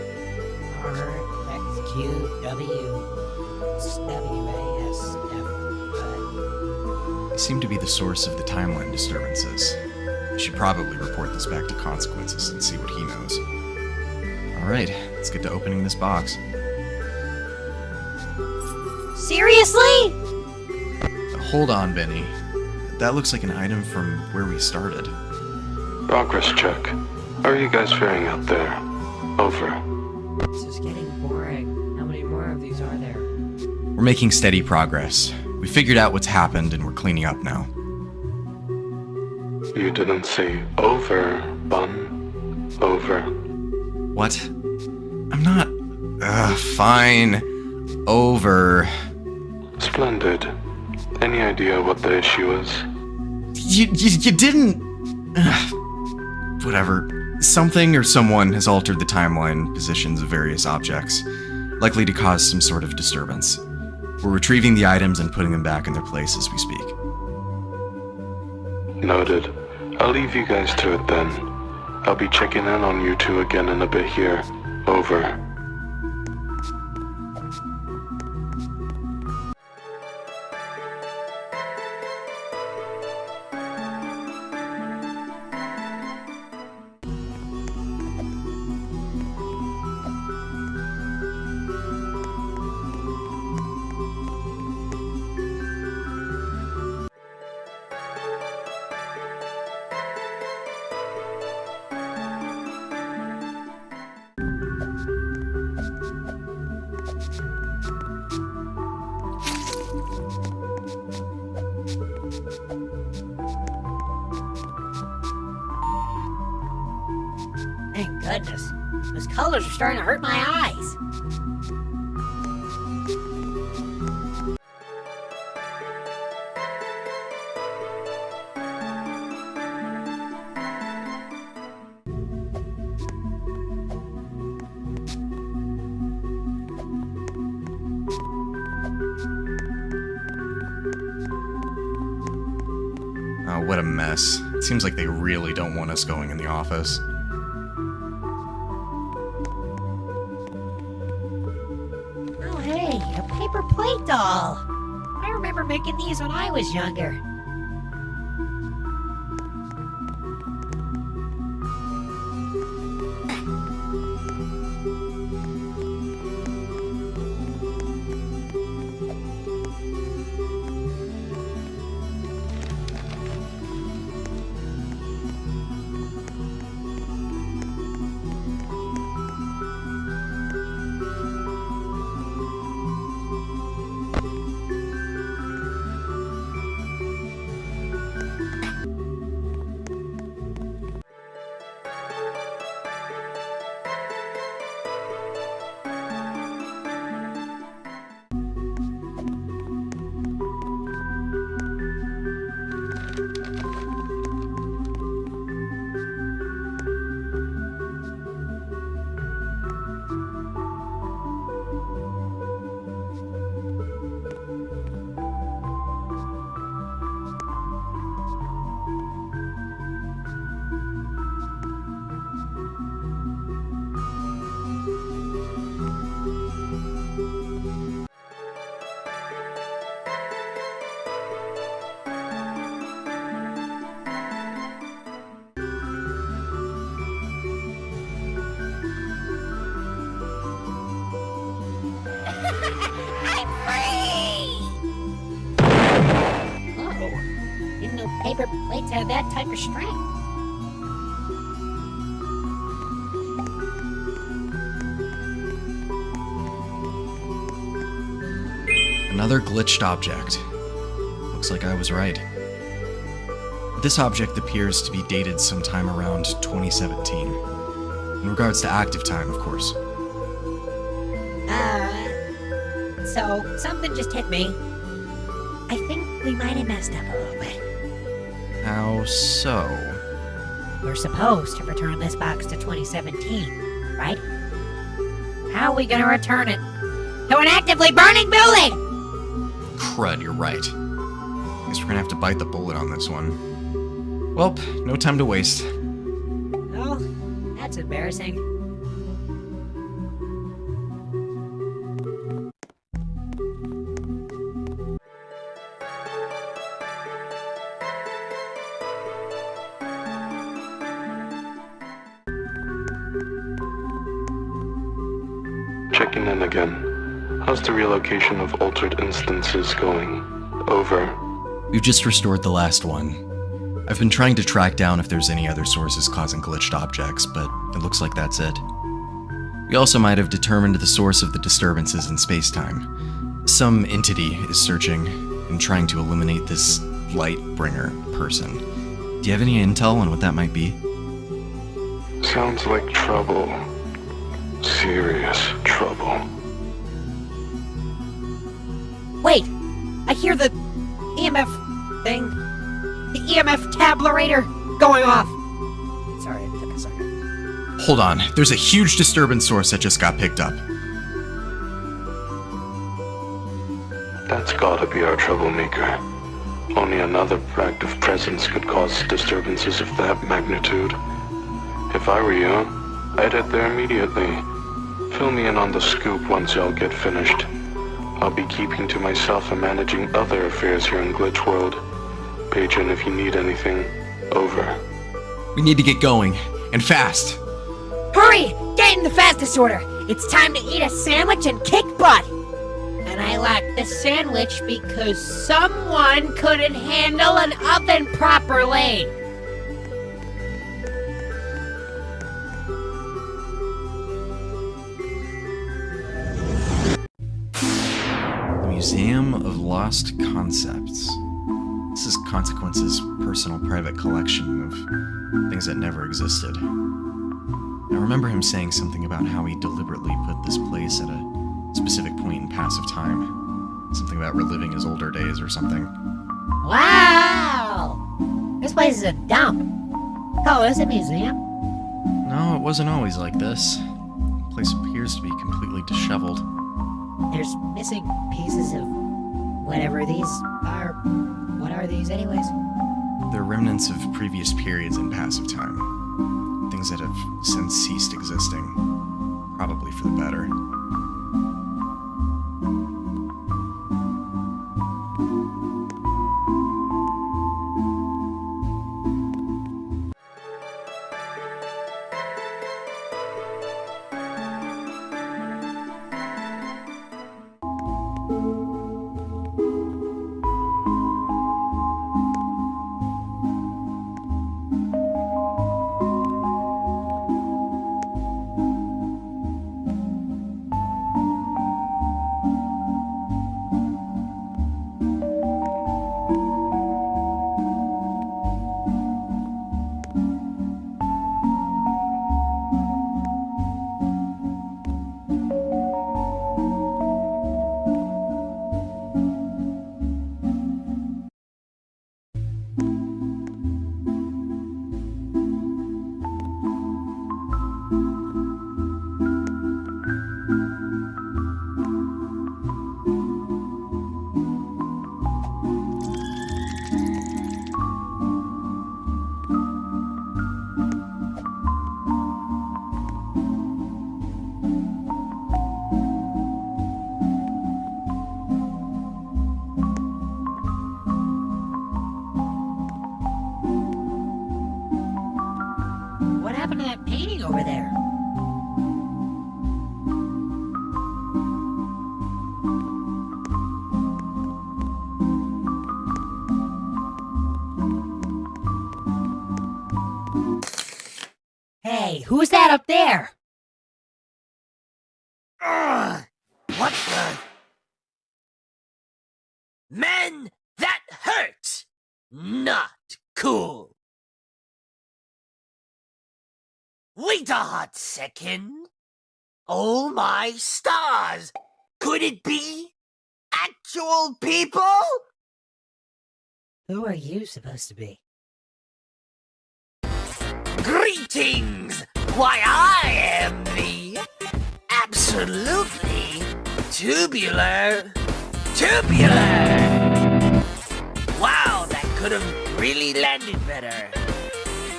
RXQWSWASF. They seem to be the source of the timeline disturbances. We should probably report this back to Consequences and see what he knows. Alright, let's get to opening this box. Seriously? Hold on, Benny. That looks like an item from where we started. Progress check. How are you guys faring out there? Over. This is getting boring. How many more of these are there? We're making steady progress. We figured out what's happened and we're cleaning up now. You didn't say over, Bun. Over. What? I'm not... fine. Over. Splendid. Any idea what the issue is? You didn't... Whatever. Something or someone has altered the timeline positions of various objects, likely to cause some sort of disturbance. We're retrieving the items and putting them back in their place as we speak. Noted. I'll leave you guys to it then. I'll be checking in on you two again in a bit here. Over. Thank goodness. Those colors are starting to hurt my eyes. Oh, what a mess. It seems like they really don't want us going in the office. Oh, hey, a paper plate doll. I remember making these when I was younger. I'm free! Oh, didn't know paper plates have that type of strength. Another glitched object. Looks like I was right. This object appears to be dated sometime around 2017. In regards to active time, of course. So something just hit me. I think we might have messed up a little bit. How so? We're supposed to return this box to 2017, right? How are we gonna return it to an actively burning building? Crud, you're right. Guess we're gonna have to bite the bullet on this one. Well, no time to waste. Oh, that's embarrassing. Checking in again. How's the relocation of altered instances going? Over. We've just restored the last one. I've been trying to track down if there's any other sources causing glitched objects, but it looks like that's it. We also might have determined the source of the disturbances in space-time. Some entity is searching and trying to eliminate this Lightbringer person. Do you have any intel on what that might be? Sounds like trouble. Serious trouble. Wait! I hear the EMF thing. The EMF tabulator going off. Sorry, it took a second. Hold on, there's a huge disturbance source that just got picked up. That's gotta be our troublemaker. Only another active presence could cause disturbances of that magnitude. If I were you, I'd head there immediately. Fill me in on the scoop once y'all get finished. I'll be keeping to myself and managing other affairs here in Glitch World. Page in if you need anything. Over. We need to get going, and fast. Hurry! Get in the fastest order! It's time to eat a sandwich and kick butt! And I like the sandwich because someone couldn't handle an oven properly! The Museum of Lost Concepts. This is Consequence's personal private collection of things that never existed. I remember him saying something about how he deliberately put this place at a specific point in passive time. Something about reliving his older days or something. Wow! This place is a dump. Oh, it's a museum? No, it wasn't always like this. The place appears to be completely disheveled. There's missing pieces of whatever these are. What are these anyways? They're remnants of previous periods in passive time. Things that have since ceased existing. Probably for the better. What happened to that painting over there? Hey, who's that up there? Ugh! What the? Men, that hurts! Not cool. Wait a hot second. Oh my stars! Could it be actual people? Who are you supposed to be? Greetings! Why, I am the absolutely tubular. Wow, that could have really landed better.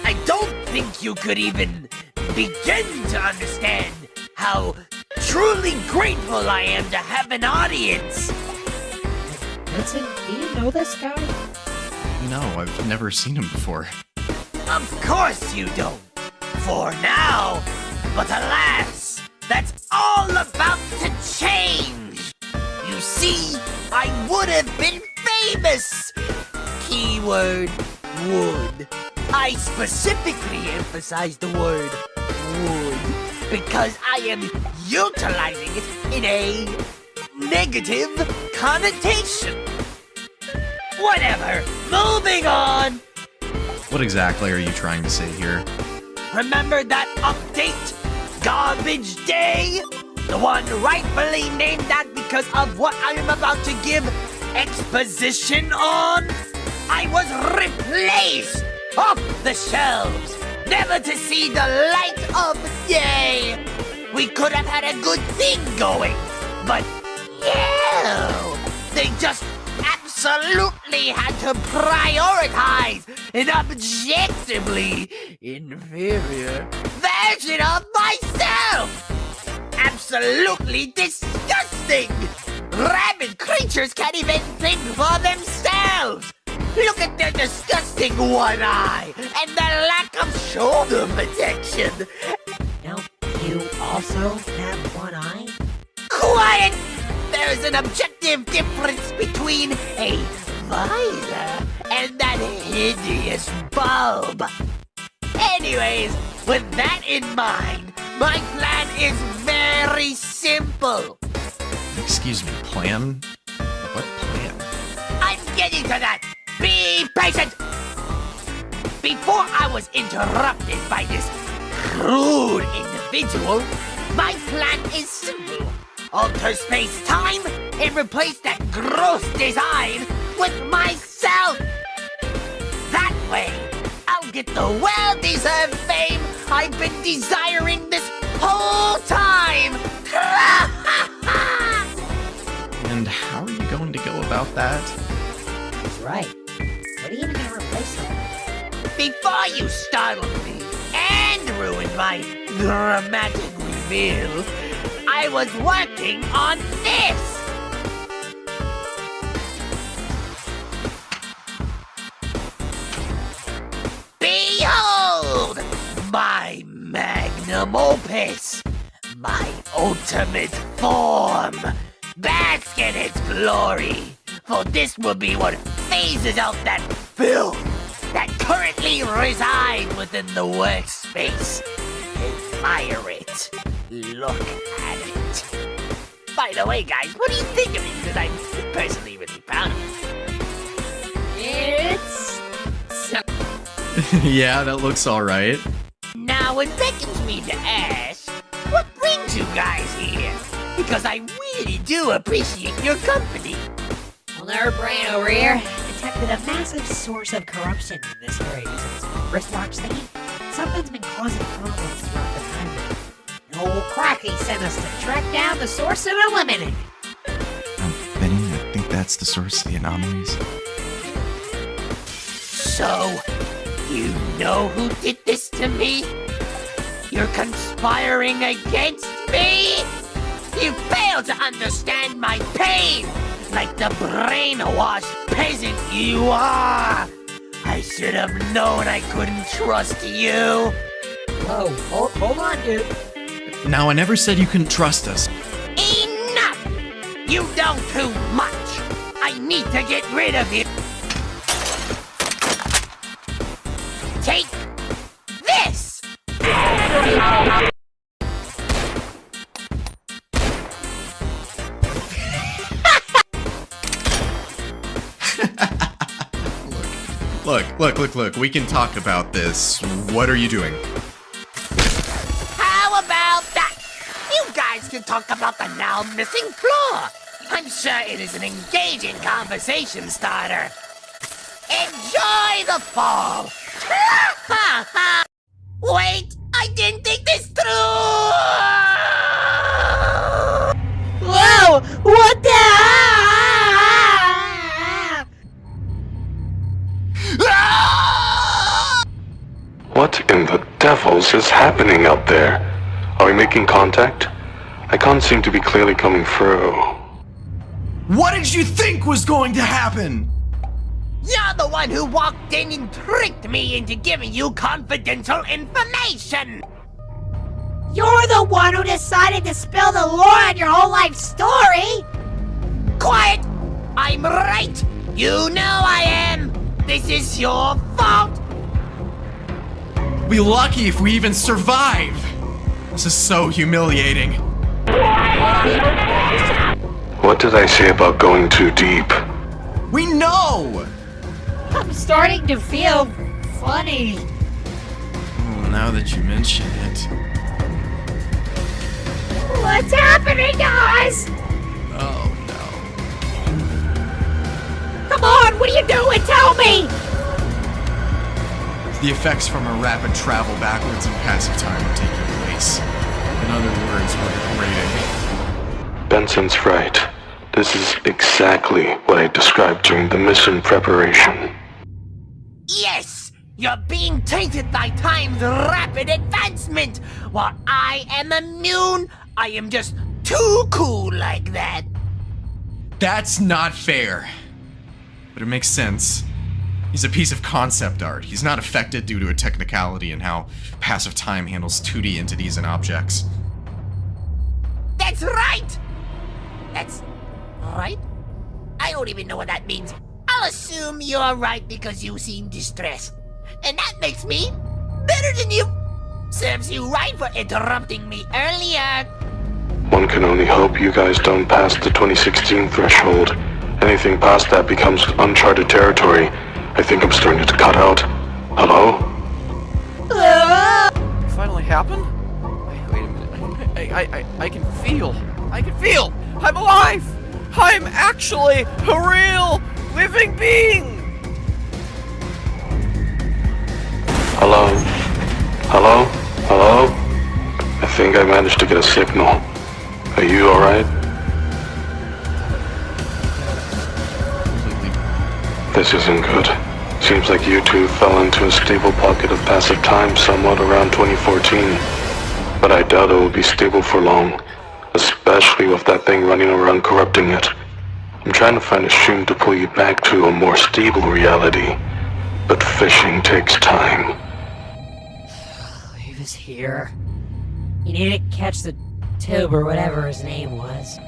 I don't think you could even begin to understand how truly grateful I am to have an audience. Vincent, do you know this guy? No, I've never seen him before. Of course you don't. For now. But alas, that's all about to change. You see, I would have been famous. Keyword wood. I specifically emphasize the word wood because I am utilizing it in a negative connotation. Whatever, moving on. What exactly are you trying to say here? Remember that update? Garbage Day? The one rightfully named that because of what I am about to give exposition on? I was replaced off the shelves, never to see the light of day. We could have had a good thing going, but yeah, they just absolutely had to prioritize an objectively inferior version of myself. Absolutely disgusting. Rabid creatures can't even think for themselves. Look at their disgusting one eye and the lack of shoulder protection. Now, you also have one eye? Quiet! There's an objective difference between a visor and that hideous bulb. Anyways, with that in mind, my plan is very simple. Excuse me, plan? What plan? I'm getting to that. Be patient! Before I was interrupted by this crude individual, my plan is simple. Alter space-time and replace that gross design with myself. That way, I'll get the well-deserved fame I've been desiring this whole time. And how are you going to go about that? That's right. What are you even gonna replace them? Before you startled me and ruined my dramatic reveal, I was working on this! Behold! My magnum opus! My ultimate form! Bask in its glory! For this will be what phases out that filth that currently resides within the workspace. Admire it. Look at it. By the way, guys, what do you think of it? Because I'm personally really proud of it. It's... Yeah, that looks alright. Now it beckons me to ask, what brings you guys here? Because I really do appreciate your company. Well, nerd brain over here detected a massive source of corruption in this area using this wristwatch thingy. Something's been causing problems throughout the time. Old Cracky sent us to track down the source and eliminate it. Benny, I think that's the source of the anomalies. So, you know who did this to me? You're conspiring against me? You fail to understand my pain, like the brainwashed peasant you are. I should have known I couldn't trust you. Whoa, hold on, dude. Now, I never said you couldn't trust us. Enough! You know too much. I need to get rid of you. Take this! Look, we can talk about this. What are you doing? How about that? You guys can talk about the now missing floor. I'm sure it is an engaging conversation starter. Enjoy the fall. Wait, I didn't think this through. Whoa! What the? What in the devils is happening out there? Are we making contact? I can't seem to be clearly coming through. What did you think was going to happen? You're the one who walked in and tricked me into giving you confidential information! You're the one who decided to spill the lore on your whole life story! Quiet! I'm right! You know I am! this is your fault! We'll be lucky if we even survive! This is so humiliating. What did I say about going too deep? We know! I'm starting to feel funny. Oh, now that you mention it. What's happening, guys? Oh no. Come on, what are you doing? Tell me! The effects from a rapid travel backwards in passive time are taking place. In other words, we're degrading. Benson's right. This is exactly what I described during the mission preparation. Yes! You're being tainted by time's rapid advancement! While I am immune, I am just too cool like that! That's not fair. But it makes sense. He's a piece of concept art. He's not affected due to a technicality in how passive time handles 2D entities and objects. That's right! That's right? I don't even know what that means. I'll assume you're right because you seem distressed. And that makes me better than you. Serves you right for interrupting me earlier. One can only hope you guys don't pass the 2016 threshold. Anything past that becomes uncharted territory. I think I'm starting to cut out. Hello? Finally happened? Wait a minute. I can feel. I can feel! I'm alive! I'm actually a real living being! Hello? Hello? Hello? I think I managed to get a signal. Are you alright? This isn't good. Seems like you two fell into a stable pocket of passive time somewhat around 2014. But I doubt it will be stable for long, especially with that thing running around corrupting it. I'm trying to find a stream to pull you back to a more stable reality, but fishing takes time. He was here. You need to catch the tube or whatever his name was.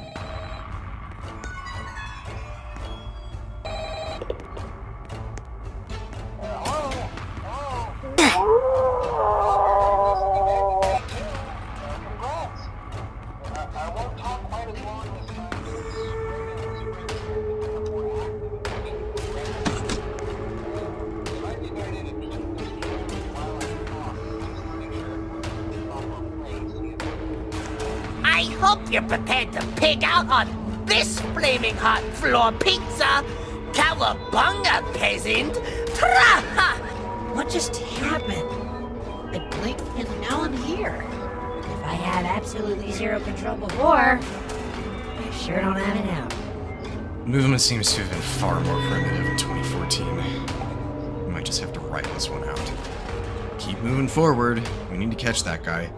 I hope you're prepared to pig out on this flaming hot floor pizza! Cowabunga, peasant! Traha! What just happened? I blinked and now I'm here. If I had absolutely zero control before, I sure don't have it now. Movement seems to have been far more primitive in 2014. We might just have to write this one out. Keep moving forward. We need to catch that guy.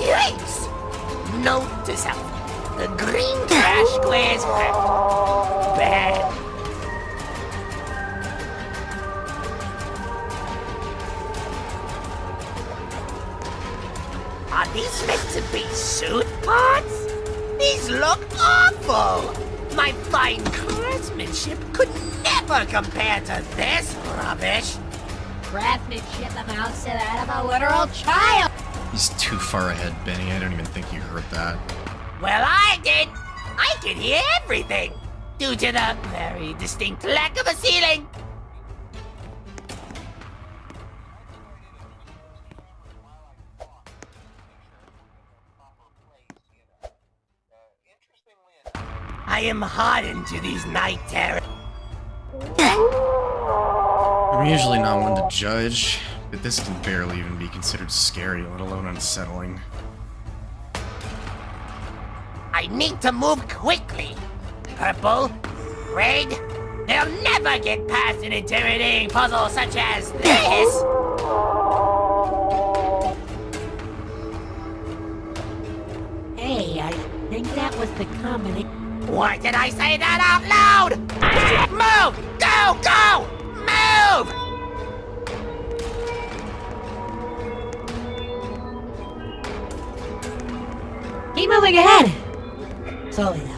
Yikes! Note to self. The green trash squares hurt. Bad. Are these meant to be suit parts? These look awful! My fine craftsmanship could never compare to this rubbish! Craftsmanship amounts to that of a literal child! He's too far ahead, Benny. I don't even think you heard that. Well, I did! I could hear everything! Due to the very distinct lack of a ceiling! I am hardened to these night terrors. I'm usually not one to judge, but this can barely even be considered scary, let alone unsettling. I need to move quickly. Purple, red, they'll never get past an intimidating puzzle such as this. combination. Why did I say that out loud? Move! Go! Go! Move! Keep moving ahead. Slowly though.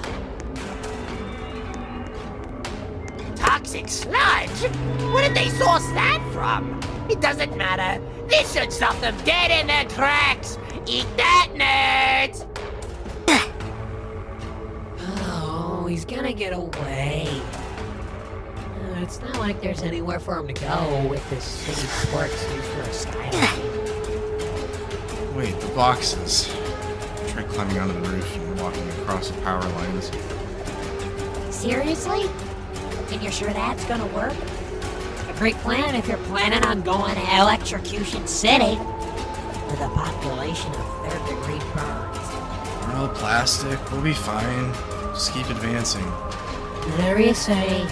Toxic sludge? Where did they source that from? It doesn't matter. This should stop them dead in their tracks. Eat that, nerds! Oh, he's gonna get away. It's not like there's anywhere for him to go with this city quirks used for a style. Wait, the boxes. Try climbing onto the roof and walking across the power lines. Seriously? And you're sure that's gonna work? A great plan if you're planning on going to Electrocution City with a population of third-degree burns. We're all plastic. We'll be fine. Just keep advancing. Whatever you say.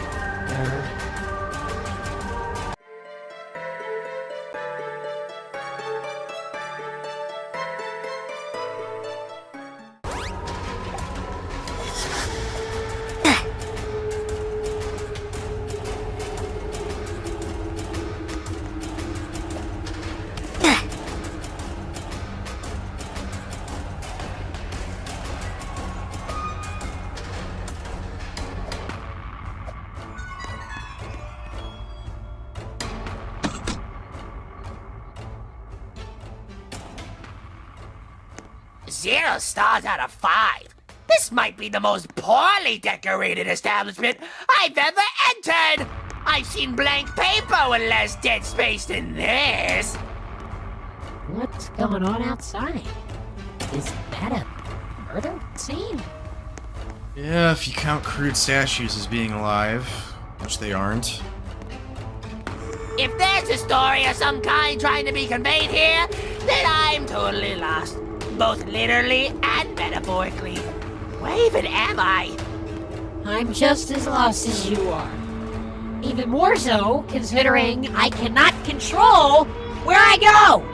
Zero stars out of 5. This might be the most poorly decorated establishment I've ever entered. I've seen blank paper with less dead space than this. What's going on outside? Is that a murder scene? Yeah, if you count crude statues as being alive, which they aren't. If there's a story of some kind trying to be conveyed here, then I'm totally lost. Both literally and metaphorically. Where even am I? I'm just as lost as you are. Even more so, considering I cannot control where I go!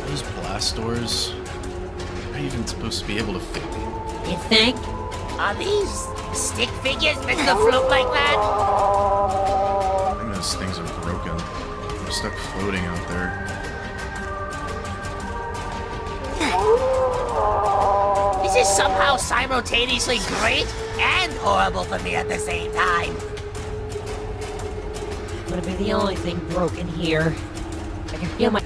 Those blast doors, how are you even supposed to be able to fit? You think? Are these stick figures meant to float like that? I think those things are broken. They're stuck floating out there. This is somehow simultaneously great and horrible for me at the same time. Gonna be the only thing broken here. I can feel my...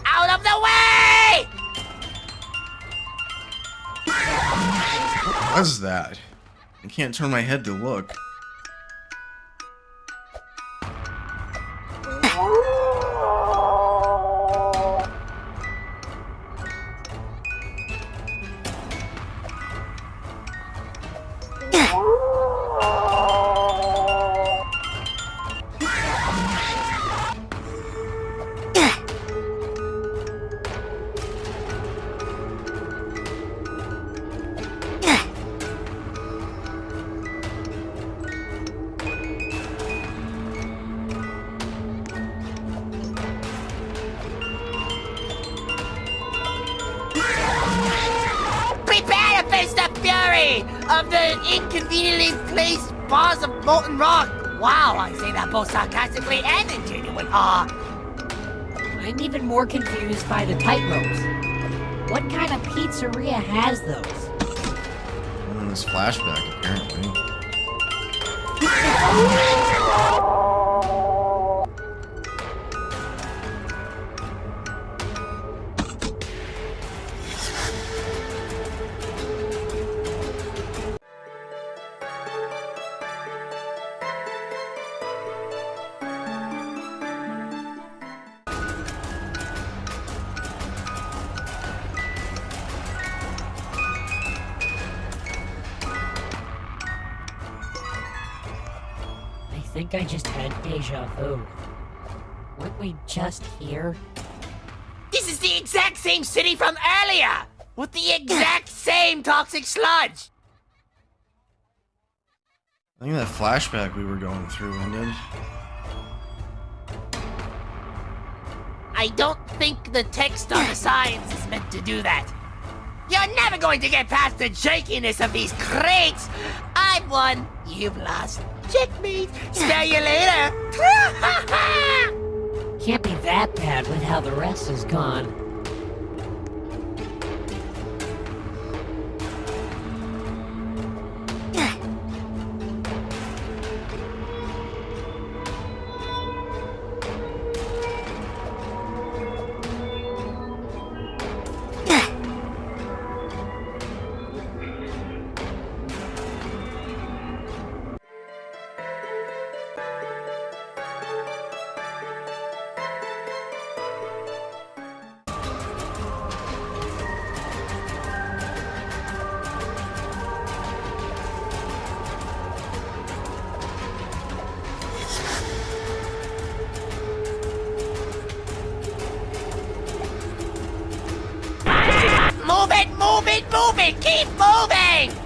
Out of the way! What was that? I can't turn my head to look. Prepare to face the fury of the inconveniently placed bars of molten rock. Wow, I say that both sarcastically and in genuine awe. I'm even more confused by the tightropes. What kind of pizzeria has those? Well, in this flashback, apparently. I think I just had deja vu. Weren't we just here? This is the exact same city from earlier! With the exact same toxic sludge! I think that flashback we were going through ended. I don't think the text on the signs is meant to do that. You're never going to get past the jankiness of these crates! I've won, you've lost. Checkmate! Smell you later! Can't be that bad with how the rest is gone. Move it! Keep moving!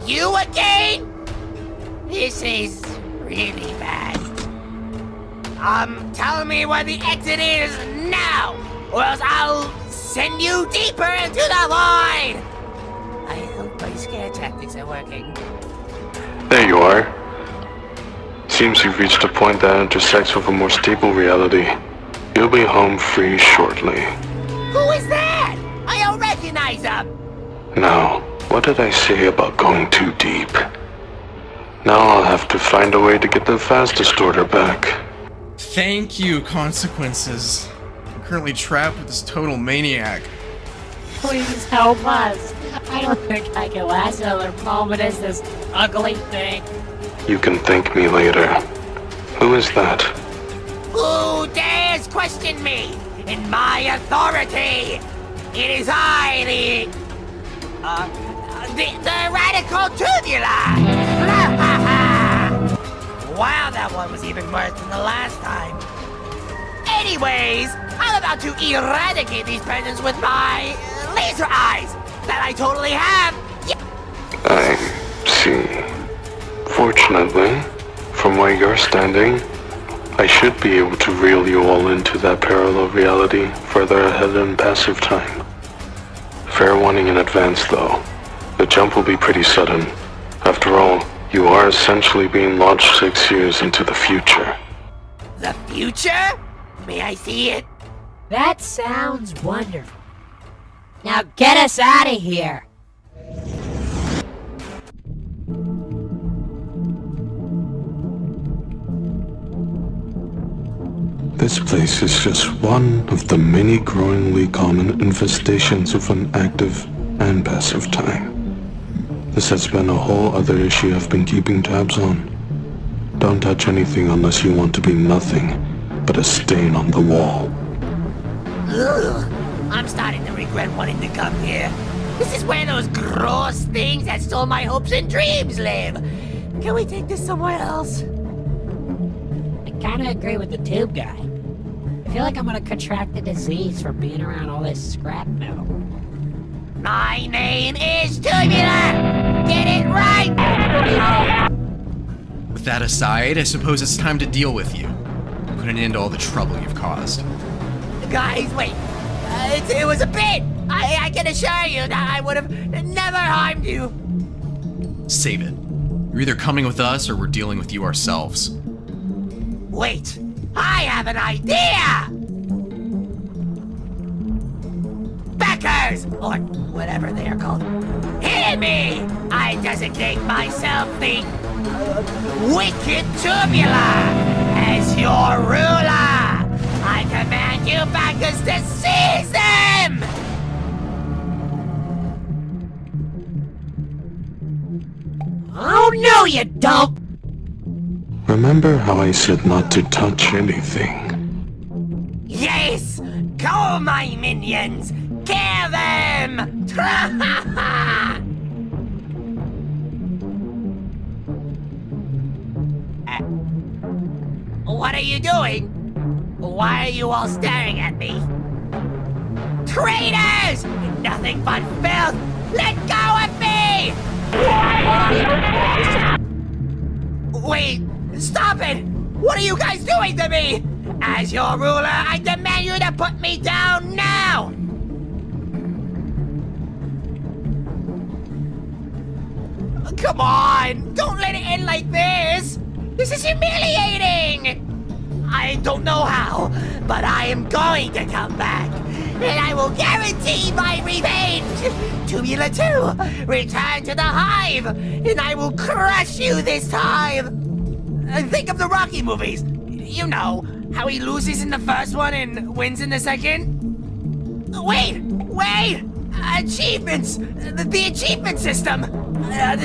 You again? This is really bad. Tell me where the exit is now, or else I'll send you deeper into the void! I hope my scare tactics are working. There you are. Seems you've reached a point that intersects with a more stable reality. You'll be home free shortly. Who is that? I don't recognize him! Now, what did I say about going too deep? Now I'll have to find a way to get the fast distorter back. Thank you, consequences. I'm currently trapped with this total maniac. Please help us. I don't think I can last another moment as this ugly thing. You can thank me later. Who is that? Who dares question me in my authority? It is I, the radical tubular! Wow, that one was even worse than the last time. Anyways, I'm about to eradicate these presents with my laser eyes that I totally have. I see. Fortunately, from where you're standing, I should be able to reel you all into that parallel reality further ahead in passive time. Fair warning in advance, though. The jump will be pretty sudden. After all, you are essentially being launched 6 years into the future. The future? May I see it? That sounds wonderful. Now get us out of here! This place is just one of the many growingly common infestations of inactive and passive time. This has been a whole other issue I've been keeping tabs on. Don't touch anything unless you want to be nothing but a stain on the wall. Ugh, I'm starting to regret wanting to come here. This is where those gross things that stole my hopes and dreams live. Can we take this somewhere else? I kinda agree with the tube guy. I feel like I'm gonna contract the disease from being around all this scrap metal. My name is Tubular! Get it right! With That aside, I suppose it's time to deal with you. Put an end to all the trouble you've caused. Guys, wait. It was a bit. I can assure you that I would have never harmed you. Save it. You're either coming with us or we're dealing with you ourselves. Wait, I have an idea! Beckers, or whatever they are called. Hear me! I designate myself the Wicked Tubular as your ruler. I command you Beckers to seize them! Oh no, you don't! Remember how I said not to touch anything? Yes! Go, my minions! Kill them! What are you doing? Why are you all staring at me? Traitors! Nothing but filth! Let go of me! Wait! Stop it! What are you guys doing to me? As your ruler, I demand you to put me down now! Come on! Don't let it end like this! This is humiliating! I don't know how, but I am going to come back, and I will guarantee my revenge! Tubular 2, return to the hive, and I will crush you this time! Think of the Rocky movies. You know, how he loses in the first one and wins in the second? Wait! Achievements! The achievement system!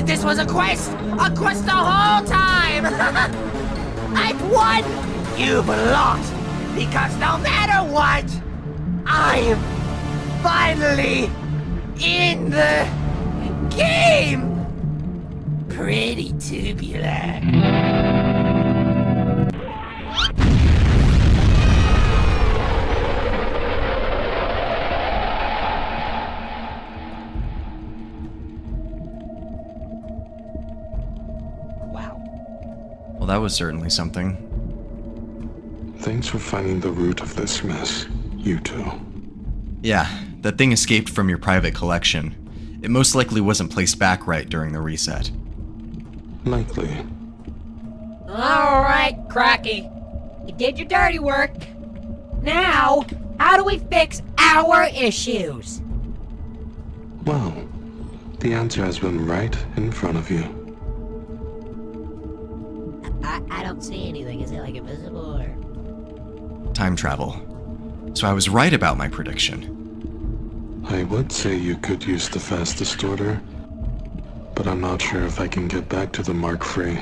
This was a quest the whole time! I've won! You've lost! Because no matter what, I am finally in the game! Pretty tubular. Well, that was certainly something. Thanks for finding the root of this mess, you two. Yeah, that thing escaped from your private collection. It most likely wasn't placed back right during the reset. Likely. Alright, Crocky. You did your dirty work. Now, how do we fix our issues? Well, the answer has been right in front of you. I don't see anything. Is it like invisible or... Time travel. So I was right about my prediction. I would say you could use the fastest order, but I'm not sure if I can get back to the Mark free.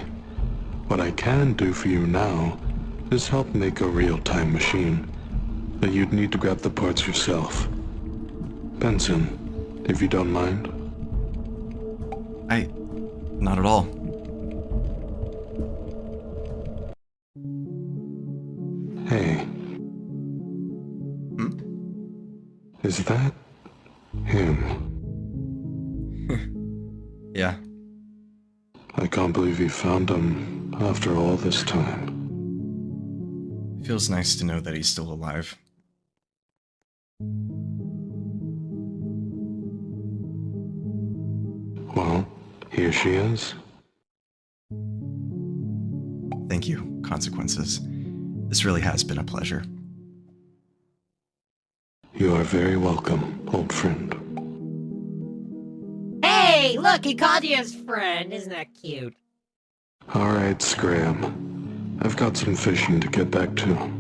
What I can do for you now is help make a real time machine, but you'd need to grab the parts yourself. Benson, if you don't mind. Not at all. Hey. Is that him? Yeah. I can't believe you found him after all this time. Feels nice to know that he's still alive. Well, here she is. Thank you, Consequences. This really has been a pleasure. You are very welcome, old friend. Hey, look, he called you his friend. Isn't that cute? Alright, Scram. I've got some fishing to get back to.